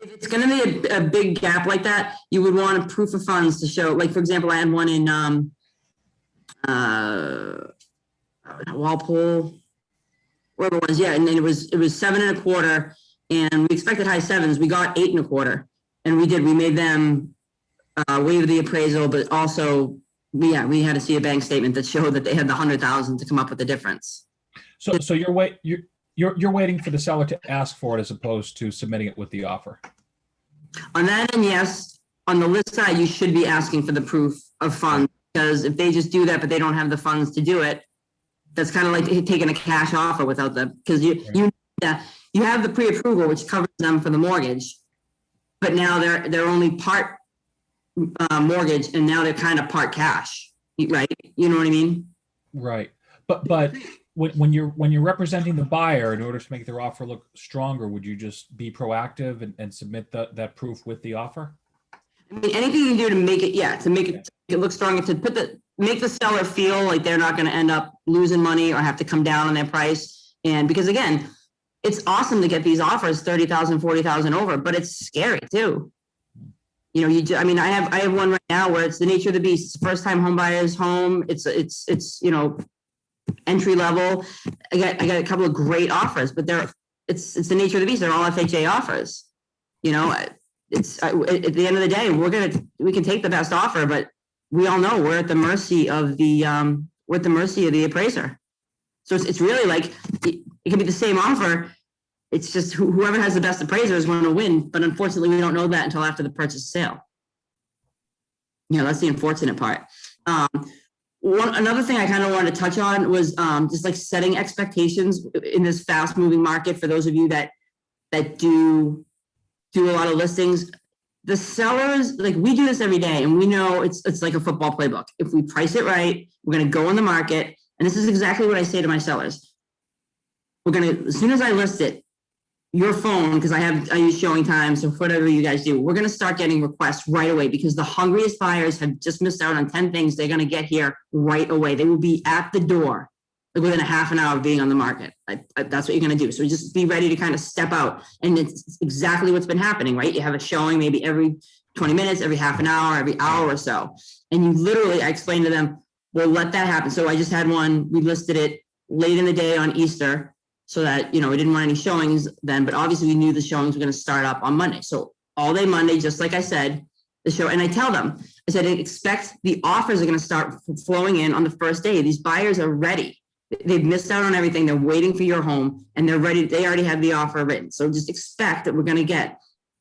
If it's going to be a big gap like that, you would want a proof of funds to show, like, for example, I had one in Walpole, wherever it was, yeah, and then it was 7.25, and we expected high 7s. We got 8.25, and we made them waive the appraisal, but also we had to see a bank statement that showed that they had the 100,000 to come up with the difference. So you're waiting for the seller to ask for it as opposed to submitting it with the offer. On that end, yes. On the list side, you should be asking for the proof of funds, because if they just do that but they don't have the funds to do it, that's kind of like taking a cash offer without the, because you have the pre-approval which covers them for the mortgage, but now they're only part mortgage, and now they're kind of part cash, right? You know what I mean? Right. But when you're representing the buyer in order to make their offer look stronger, would you just be proactive and submit that proof with the offer? I mean, anything you can do to make it look stronger, to make the seller feel like they're not going to end up losing money or have to come down on their price. And because again, it's awesome to get these offers 30,000, 40,000 over, but it's scary too. You know, I have one right now where it's the nature of the beast. It's first time home buyer's home. It's you know, entry level. I got a couple of great offers, but it's the nature of the beast. They're all FHA offers. You know, it's at the end of the day, we can take the best offer, but we all know we're at the mercy of the appraiser. So it's really like it can be the same offer. It's just whoever has the best appraiser is going to win. But unfortunately, we don't know that until after the purchase sale. You know, that's the unfortunate part. Another thing I kind of wanted to touch on was just like setting expectations in this fast moving market for those of you that do a lot of listings. The sellers, like we do this every day and we know it's like a football playbook. If we price it right, we're going to go in the market. And this is exactly what I say to my sellers. We're going to, as soon as I list it, your phone, because I use showing times, so whatever you guys do, we're going to start getting requests right away because the hungriest buyers have just missed out on 10 things. They're going to get here right away. They will be at the door within a half an hour of being on the market. That's what you're going to do. So just be ready to kind of step out. And it's exactly what's been happening, right? You have a showing maybe every 20 minutes, every half an hour, every hour or so. And you literally, I explained to them, well, let that happen. So I just had one, we listed it late in the day on Easter so that, we didn't want any showings then, but obviously we knew the showings were going to start up on Monday. So all day Monday, just like I said, the show, and I tell them, I said, expect the offers are going to start flowing in on the first day. These buyers are ready. They've missed out on everything. They're waiting for your home and they're ready. They already have the offer written. So just expect that we're going to get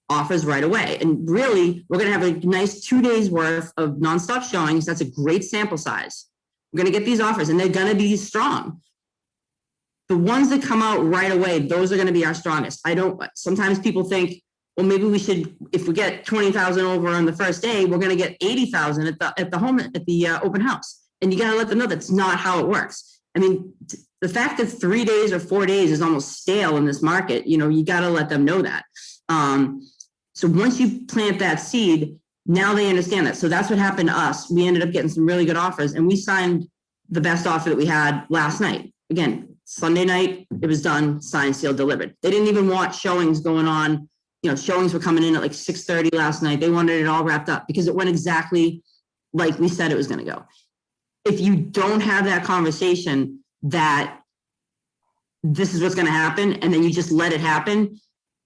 offers right away. And really, we're going to have a nice 2 days worth of nonstop showings. That's a great sample size. We're going to get these offers and they're going to be strong. The ones that come out right away, those are going to be our strongest. Sometimes people think, well, maybe we should, if we get 20,000 over on the first day, we're going to get 80,000 at the open house. And you got to let them know that's not how it works. I mean, the fact that 3 days or 4 days is almost stale in this market, you got to let them know that. So once you plant that seed, now they understand that. So that's what happened to us. We ended up getting some really good offers and we signed the best offer that we had last night. Again, Sunday night, it was done, signed, sealed, delivered. They didn't even want showings going on. Showings were coming in at like 6:30 last night. They wanted it all wrapped up because it went exactly like we said it was going to go. If you don't have that conversation that this is what's going to happen, and then you just let it happen,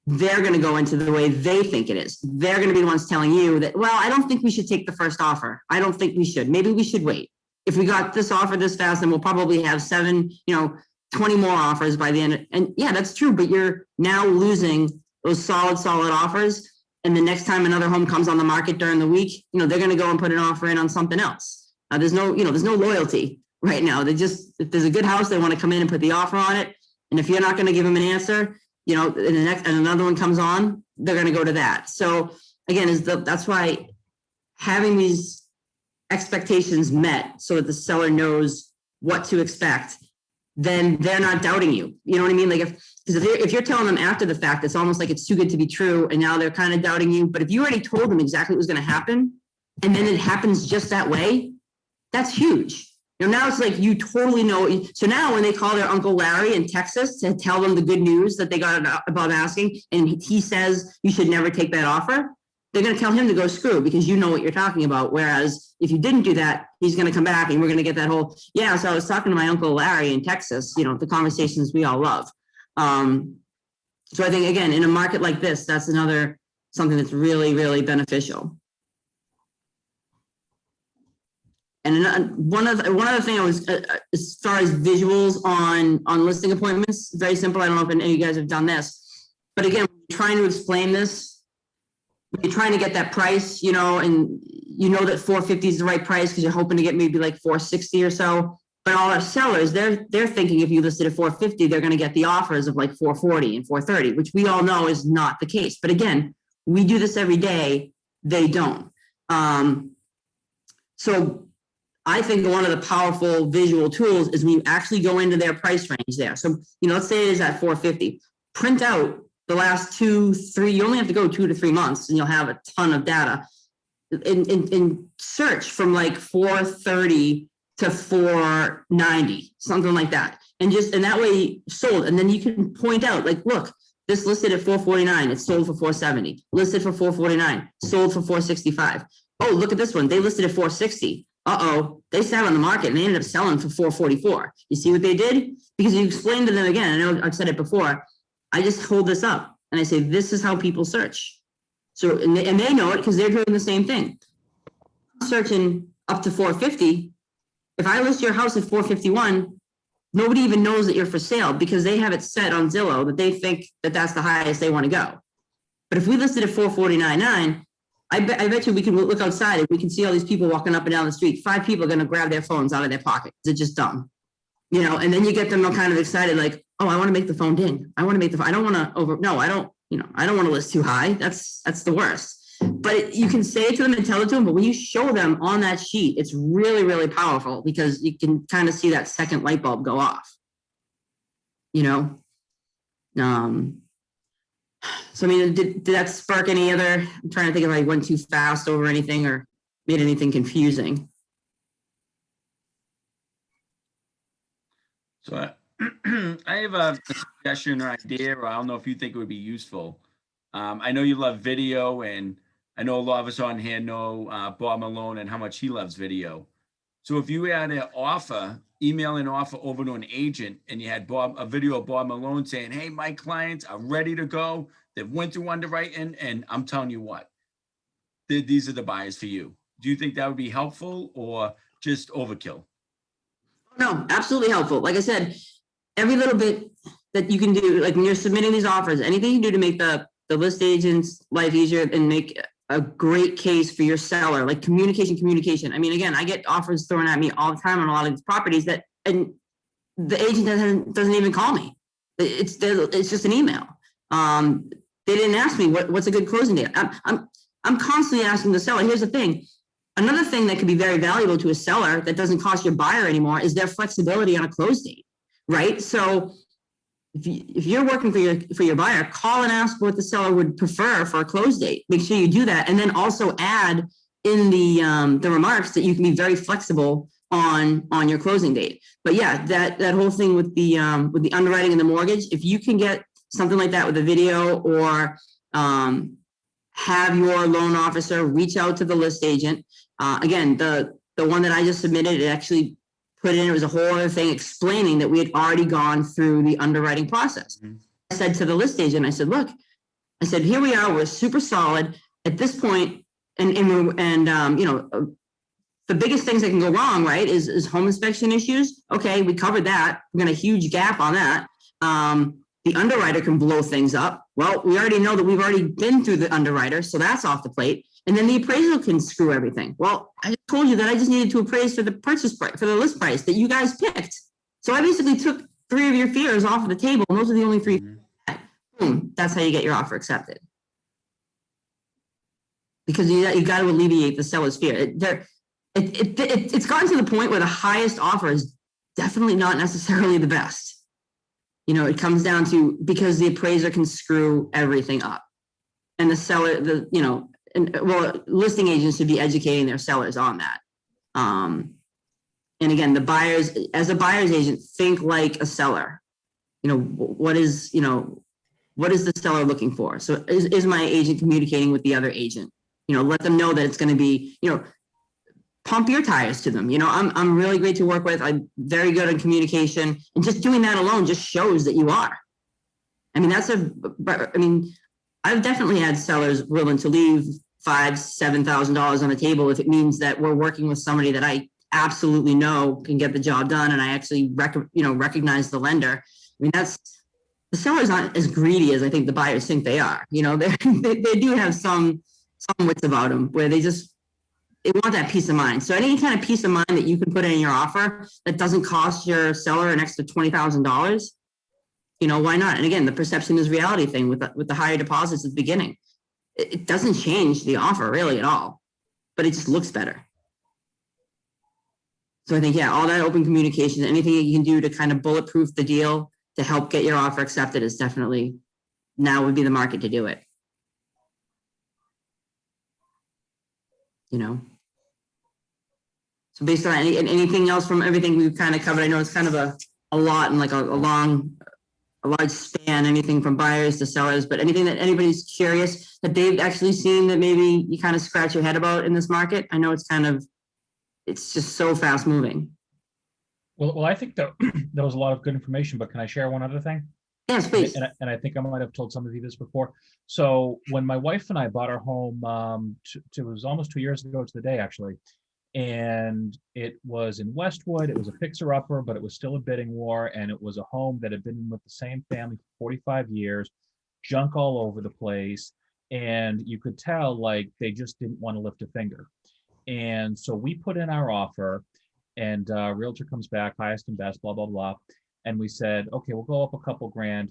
they're going to go into the way they think it is. They're going to be the ones telling you that, well, I don't think we should take the first offer. I don't think we should. Maybe we should wait. If we got this offer this fast, then we'll probably have 20 more offers by the end. And yeah, that's true, but you're now losing those solid offers. And the next time another home comes on the market during the week, they're going to go and put an offer in on something else. There's no loyalty right now. If there's a good house, they want to come in and put the offer on it. And if you're not going to give them an answer, and another one comes on, they're going to go to that. So again, that's why having these expectations met so that the seller knows what to expect, then they're not doubting you. You know what I mean? Like if you're telling them after the fact, it's almost like it's too good to be true. And now they're kind of doubting you. But if you already told them exactly what was going to happen, and then it happens just that way, that's huge. Now it's like you totally know. So now when they call their Uncle Larry in Texas to tell them the good news that they got above asking, and he says you should never take that offer, they're going to tell him to go screw because you know what you're talking about. Whereas if you didn't do that, he's going to come back and we're going to get that whole, yeah, so I was talking to my Uncle Larry in Texas, the conversations we all love. So I think, again, in a market like this, that's something that's really, really beneficial. And one other thing I was, as far as visuals on listing appointments, very simple. I don't know if any of you guys have done this, but again, trying to explain this, you're trying to get that price, and that 450 is the right price because you're hoping to get maybe like 460 or so. But all our sellers, they're thinking if you listed at 450, they're going to get the offers of like 440 and 430, which we all know is not the case. But again, we do this every day. They don't. So I think one of the powerful visual tools is when you actually go into their price range there. So, let's say it is at 450, print out the last 2-3, you only have to go 2 to 3 months and you'll have a ton of data in search from like 430 to 490, something like that. And that way sold. And then you can point out like, look, this listed at 449, it's sold for 470, listed for 449, sold for 465. Oh, look at this one. They listed at 460. They sat on the market and they ended up selling for 444. You see what they did? Because you explained to them again, I know I've said it before, I just hold this up and I say, this is how people search. So, and they know it because they're doing the same thing. Searching up to 450. If I list your house at 451, nobody even knows that you're for sale because they have it set on Zillow that they think that that's the highest they want to go. But if we listed at 449.9, I bet you we can look outside and we can see all these people walking up and down the street. 5 people are gonna grab their phones out of their pocket. They're just dumb. You know, and then you get them all kind of excited, like, oh, I want to make the phone ding. I want to make I don't want to I don't want to list too high. That's the worst. But you can say it to them and tell it to them, but when you show them on that sheet, it's really, really powerful because you can kind of see that second light bulb go off. You know? So I mean, did that spark any other, I'm trying to think if I went too fast over anything or made anything confusing. So I have a suggestion or idea, or I don't know if you think it would be useful. I know you love video, and I know a lot of us on here know Bob Malone and how much he loves video. So if you had an offer, email an offer over to an agent, and you had a video of Bob Malone saying, hey, my clients are ready to go. They've went through underwriting, and I'm telling you what, these are the buyers for you. Do you think that would be helpful or just overkill? No, absolutely helpful. Like I said, every little bit that you can do, like when you're submitting these offers, anything you can do to make the list agent's life easier and make a great case for your seller, like communication. I mean, again, I get offers thrown at me all the time on a lot of these properties and the agent doesn't even call me. It's just an email. They didn't ask me what's a good closing date. I'm constantly asking the seller. Here's the thing. Another thing that could be very valuable to a seller that doesn't cost your buyer anymore is their flexibility on a close date, right? So if you're working for your buyer, call and ask what the seller would prefer for a close date. Make sure you do that, and then also add in the remarks that you can be very flexible on your closing date. But yeah, that whole thing with the underwriting and the mortgage, if you can get something like that with a video or have your loan officer reach out to the list agent. Again, the one that I just submitted, it actually put in, it was a whole other thing explaining that we had already gone through the underwriting process. Mm-hmm. I said to the list agent, I said, look, I said, here we are, we're super solid at this point, and you know, the biggest things that can go wrong, right, is home inspection issues. Okay, we covered that. We got a huge gap on that. The underwriter can blow things up. Well, we already know that we've already been through the underwriter, so that's off the plate. And then the appraisal can screw everything. Well, I told you that I just needed to appraise for the purchase price, for the list price that you guys picked. So I basically took 3 of your fears off of the table, and those are the only 3. Mm-hmm. Boom, that's how you get your offer accepted. Because you got to alleviate the seller's fear. It's gotten to the point where the highest offer is definitely not necessarily the best. You know, it comes down to, because the appraiser can screw everything up, and the seller, listing agents should be educating their sellers on that. And again, the buyers, as a buyer's agent, think like a seller. You know, what is the seller looking for? So is my agent communicating with the other agent? You know, let them know that it's going to be, you know, pump your tires to them. You know, I'm really great to work with. I'm very good on communication, and just doing that alone just shows that you are. I mean, I've definitely had sellers willing to leave $5,000-$7,000 on the table if it means that we're working with somebody that I absolutely know can get the job done, and I actually recognize the lender. I mean, the seller's not as greedy as I think the buyers think they are. You know, they do have some wits about them where they want that peace of mind. So any kind of peace of mind that you can put in your offer that doesn't cost your seller an extra $20,000, you know, why not? And again, the perception is reality thing with the higher deposits at the beginning. It doesn't change the offer really at all, but it just looks better. So I think, yeah, all that open communication, anything you can do to kind of bulletproof the deal to help get your offer accepted is definitely, now would be the market to do it. You know? So based on anything else from everything we've kind of covered, I know it's kind of a lot and like a large span, anything from buyers to sellers, but anything that anybody's curious that they've actually seen that maybe you kind of scratch your head about in this market? I know it's just so fast moving. Well, I think that there was a lot of good information, but can I share one other thing? Yes, please. And I think I might have told some of you this before. So when my wife and I bought our home, it was almost 2 years ago to the day, actually. And it was in Westwood. It was a fixer-upper, but it was still a bidding war. And it was a home that had been with the same family for 45 years, junk all over the place. And you could tell like they just didn't want to lift a finger. And so we put in our offer, and realtor comes back, highest and best, blah, blah, blah. And we said, okay, we'll go up a couple grand.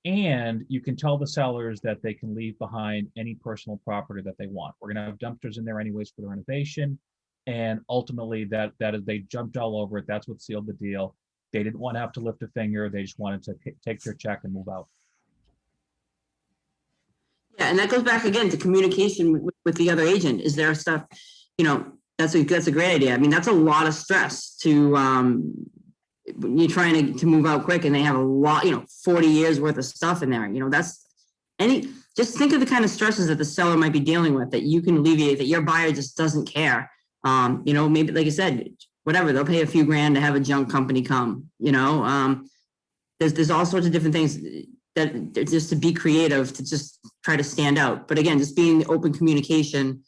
And you can tell the sellers that they can leave behind any personal property that they want. We're going to have dumpsters in there anyways for the renovation. And ultimately that is, they jumped all over it. That's what sealed the deal. They didn't want to have to lift a finger. They just wanted to take their check and move out. Yeah, and that goes back again to communication with the other agent. Is there stuff, that's a great idea. I mean, that's a lot of stress to, you're trying to move out quick and they have a lot, 40 years worth of stuff in there. Just think of the kind of stresses that the seller might be dealing with that you can alleviate, that your buyer just doesn't care. Maybe like I said, whatever, they'll pay a few grand to have a junk company come, there's all sorts of different things that just to be creative, to just try to stand out. But again, just being open communication,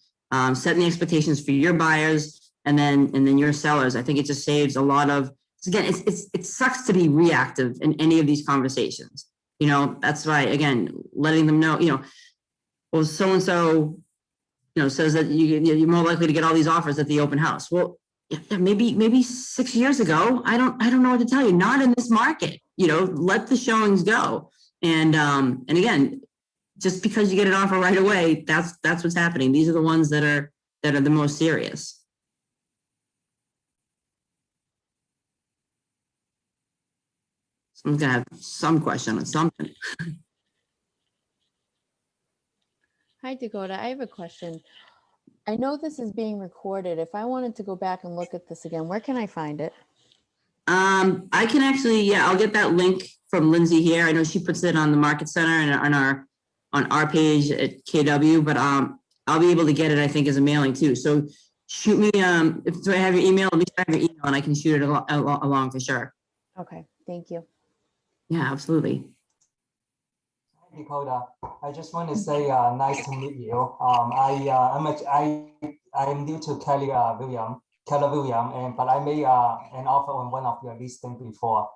setting the expectations for your buyers and then your sellers. I think it just saves a lot of, again, it sucks to be reactive in any of these conversations. That's why, again, letting them know, well, so-and-so, says that you're more likely to get all these offers at the open house. Well, maybe 6 years ago, I don't know what to tell you. Not in this market, let the showings go. And again, just because you get an offer right away, that's what's happening. These are the ones that are the most serious. Someone's gonna have some question on something. Hi, Dakota. I have a question. I know this is being recorded. If I wanted to go back and look at this again, where can I find it? I can actually, I'll get that link from Lindsay here. I know she puts it on the Market Center and on our page at KW, but I'll be able to get it, I think, as a mailing too. So shoot me, do I have your email? At least I have your email and I can shoot it along for sure. Okay, thank you. Yeah, absolutely. Dakota, I just want to say nice to meet you. I am new to Keller Williams, but I made an offer on one of your listings before.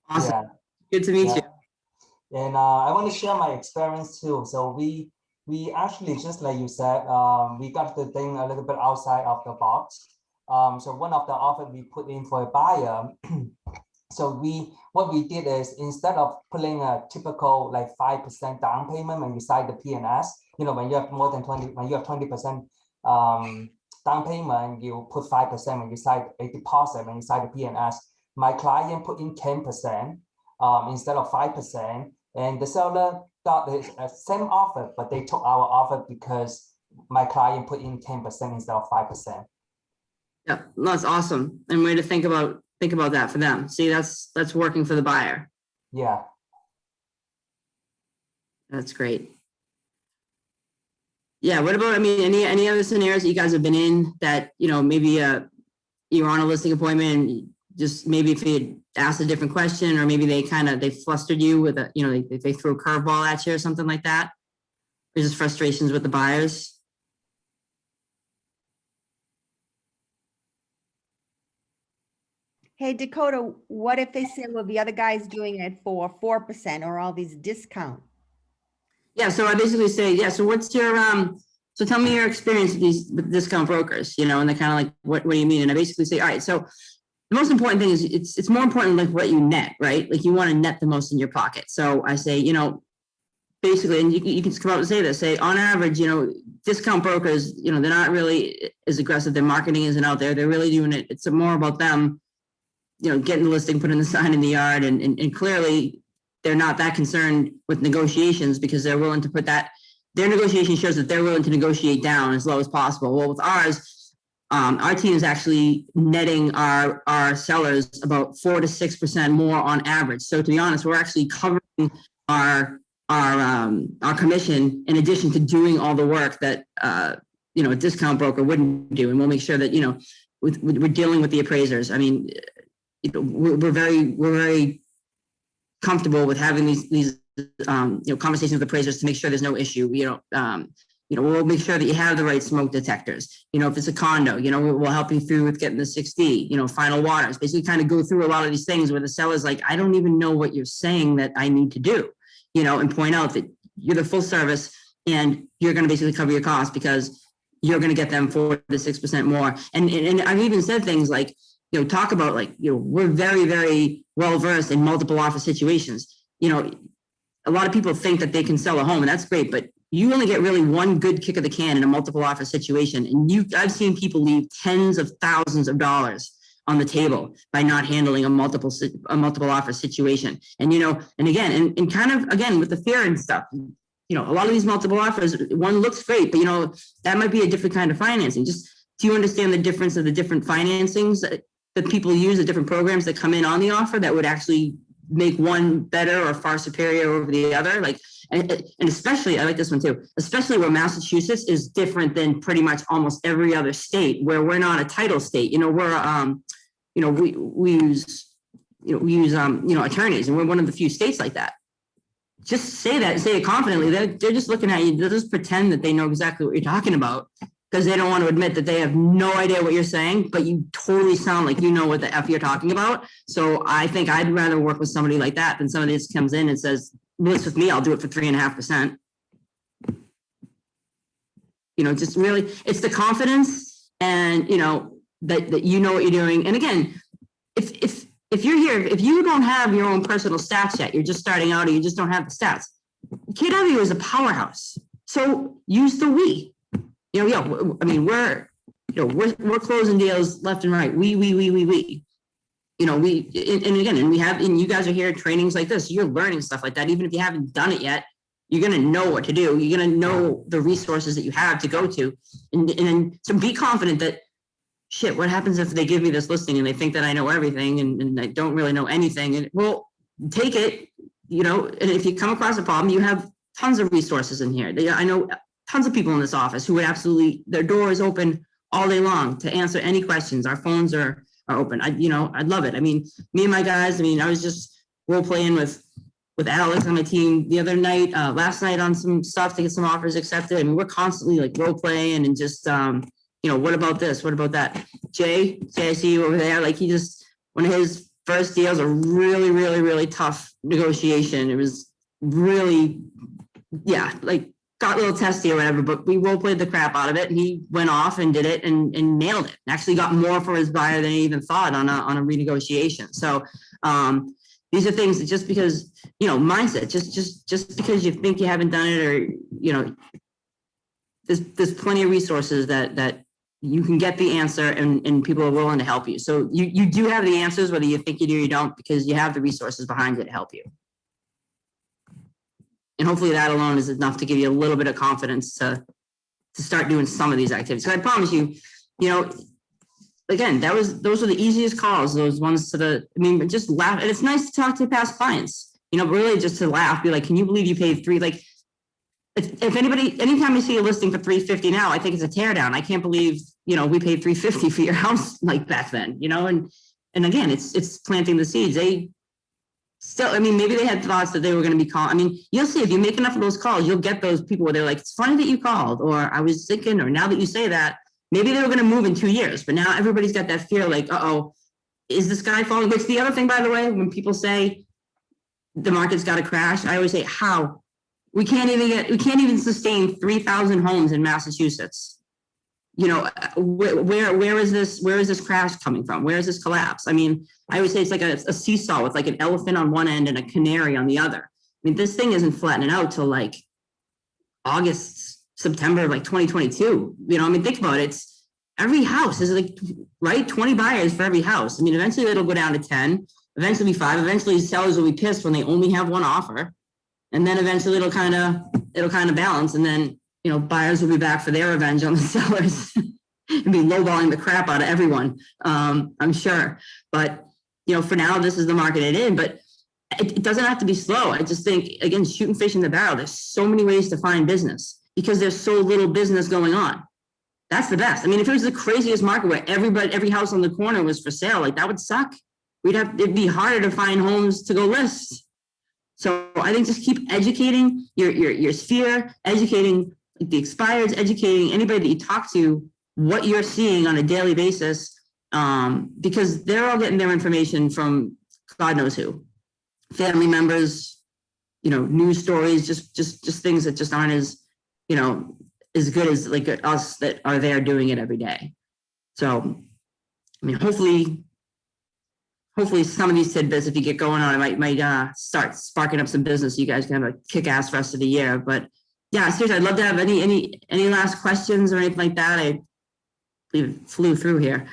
Awesome. Yeah. Good to meet you. And I want to share my experience too. So we actually, just like you said, we got the thing a little bit outside of the box. So one of the offers we put in for a buyer. So what we did is, instead of putting a typical like 5% down payment when you sign the P&S, when you have more than 20, when you have 20% down payment, you put 5% when you sign a deposit when you sign the P&S. My client put in 10% instead of 5%, and the seller got the same offer, but they took our offer because my client put in 10% instead of 5%. Yeah, that's awesome. And way to think about that for them. See, that's working for the buyer. Yeah. That's great. Yeah, what about, any other scenarios that you guys have been in that, maybe you're on a listing appointment and just maybe if you asked a different question, or maybe they flustered you with they threw a curveball at you or something like that? Or just frustrations with the buyers? Hey, Dakota, what if they say, well, the other guy's doing it for 4% or all these discount? Yeah, so I basically say, so what's your, so tell me your experience with discount brokers, and they're kind of like, what do you mean? And I basically say, all right, so the most important thing is it's more important like what you net, right? Like you want to net the most in your pocket. So I say, basically, and you can just come out and say this, say on average, discount brokers, they're not really as aggressive. Their marketing isn't out there. They're really doing it. It's more about them, getting the listing, putting the sign in the yard. And clearly they're not that concerned with negotiations because they're willing to put that, their negotiation shows that they're willing to negotiate down as low as possible. Well, with ours, our team is actually netting our sellers about 4 to 6% more on average. So to be honest, we're actually covering our commission in addition to doing all the work that a discount broker wouldn't do. And we'll make sure that we're dealing with the appraisers. We're very comfortable with having these conversations with appraisers to make sure there's no issue. We'll make sure that you have the right smoke detectors. If it's a condo, we'll help you through with getting the 6D, final waters. Basically, kind of go through a lot of these things where the seller's like, I don't even know what you're saying that I need to do. And point out that you're the full service and you're going to basically cover your costs because you're going to get them for the 6% more. And I've even said things like, talk about like, we're very, very well versed in multiple offer situations. A lot of people think that they can sell a home, and that's great, but you only get really one good kick of the can in a multiple offer situation. And I've seen people leave tens of thousands of dollars on the table by not handling a multiple offer situation. And, and again, and kind of, again, with the fear and stuff, a lot of these multiple offers, one looks great, but, that might be a different kind of financing. Just, do you understand the difference of the different financings that people use, the different programs that come in on the offer that would actually make one better or far superior over the other? Like, and especially, I like this one too, especially where Massachusetts is different than pretty much almost every other state where we're not a title state. We're, we use attorneys, and we're one of the few states like that. Just say that and say it confidently. They're just looking at you. They'll just pretend that they know exactly what you're talking about because they don't want to admit that they have no idea what you're saying, but you totally sound like you know what the F you're talking about. So I think I'd rather work with somebody like that than somebody that just comes in and says, list with me, I'll do it for 3.5%. Just really, it's the confidence and, that you know what you're doing. And again, if you're here, if you don't have your own personal stats yet, you're just starting out or you just don't have the stats, KW is a powerhouse. So use the we. I mean, we're closing deals left and right. We. And you guys are here at trainings like this. You're learning stuff like that. Even if you haven't done it yet, you're going to know what to do. You're going to know the resources that you have to go to. And so be confident that, shit, what happens if they give me this listing and they think that I know everything and I don't really know anything? And well, take it, and if you come across a problem, you have tons of resources in here. I know tons of people in this office who would absolutely, their door is open all day long to answer any questions. Our phones are open. I'd love it. I mean, me and my guys, I was just role playing with Alex on my team the other night, last night on some stuff to get some offers accepted. I mean, we're constantly like role playing and just, what about this? What about that? Jay, I see you over there. Like one of his first deals, a really, really, really tough negotiation. It was really, got a little testy or whatever, but we role played the crap out of it. And he went off and did it and nailed it. Actually got more for his buyer than he even thought on a renegotiation. So these are things that just because, mindset, just because you think you haven't done it or, there's plenty of resources that you can get the answer and people are willing to help you. So you do have the answers, whether you think you do or you don't, because you have the resources behind you to help you. And hopefully that alone is enough to give you a little bit of confidence to start doing some of these activities. So I promise you, again, those are the easiest calls, those ones just laugh. And it's nice to talk to past clients, really just to laugh, be like, can you believe you paid anytime I see a listing for $350 now, I think it's a teardown. I can't believe, we paid $350 for your house like back then, and again, it's planting the seeds. They still, maybe they had thoughts that they were going to be calling. You'll see if you make enough of those calls, you'll get those people where they're like, it's funny that you called, or I was thinking, or now that you say that, maybe they were going to move in 2 years, but now everybody's got that fear like, uh-oh, is this guy falling? Which the other thing, by the way, when people say the market's got to crash, I always say, how? We can't even sustain 3,000 homes in Massachusetts. Where is this crash coming from? Where is this collapse? I always say it's like a seesaw with like an elephant on one end and a canary on the other. This thing isn't flattening out till like August, September of like 2022. Think about it. It's every house is like, right? 20 buyers for every house. Eventually it'll go down to 10, eventually 5, eventually sellers will be pissed when they only have one offer. And then eventually it'll kind of balance. And then, buyers will be back for their revenge on the sellers and be lowballing the crap out of everyone. I'm sure. But, for now, this is the market it's in, but it doesn't have to be slow. I just think, again, shooting fish in the barrel, there's so many ways to find business because there's so little business going on. That's the best. If it was the craziest market where every house on the corner was for sale, like that would suck. It'd be harder to find homes to go list. So I think just keep educating your sphere, educating the expireds, educating anybody that you talk to what you're seeing on a daily basis, because they're all getting their information from God knows who, family members, news stories, just things that just aren't as, as good as like us that are there doing it every day. So, I mean, hopefully some of these tidbits, if you get going on, it might start sparking up some business. You guys can have a kick-ass rest of the year. But yeah, seriously, I'd love to have any last questions or anything like that. I believe it flew through here.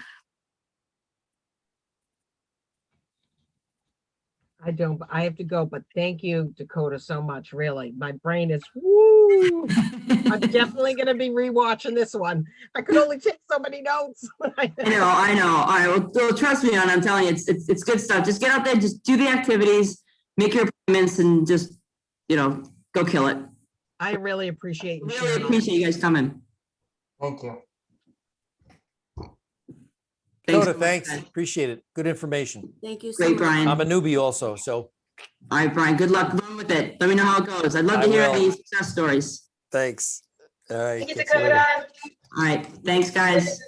I don't, I have to go, but thank you, Dakota, so much, really. My brain is, woo. I'm definitely gonna be rewatching this one. I could only take so many notes. I know. All right, well, trust me, and I'm telling you, it's good stuff. Just get out there, just do the activities, make your appointments, and just, go kill it. I really appreciate you. Really sharing all appreciate you guys coming. Thank you. Thanks. Dakota, thanks. Appreciate it. Good information. Thank you so Great, much. Brian. I'm a newbie also, so All right, Brian, good luck. Run with it. Let me know how it goes. I'd love to I hear will. any success stories. thanks. All right. Thank you, catch you later. Dakota. All right, thanks, guys.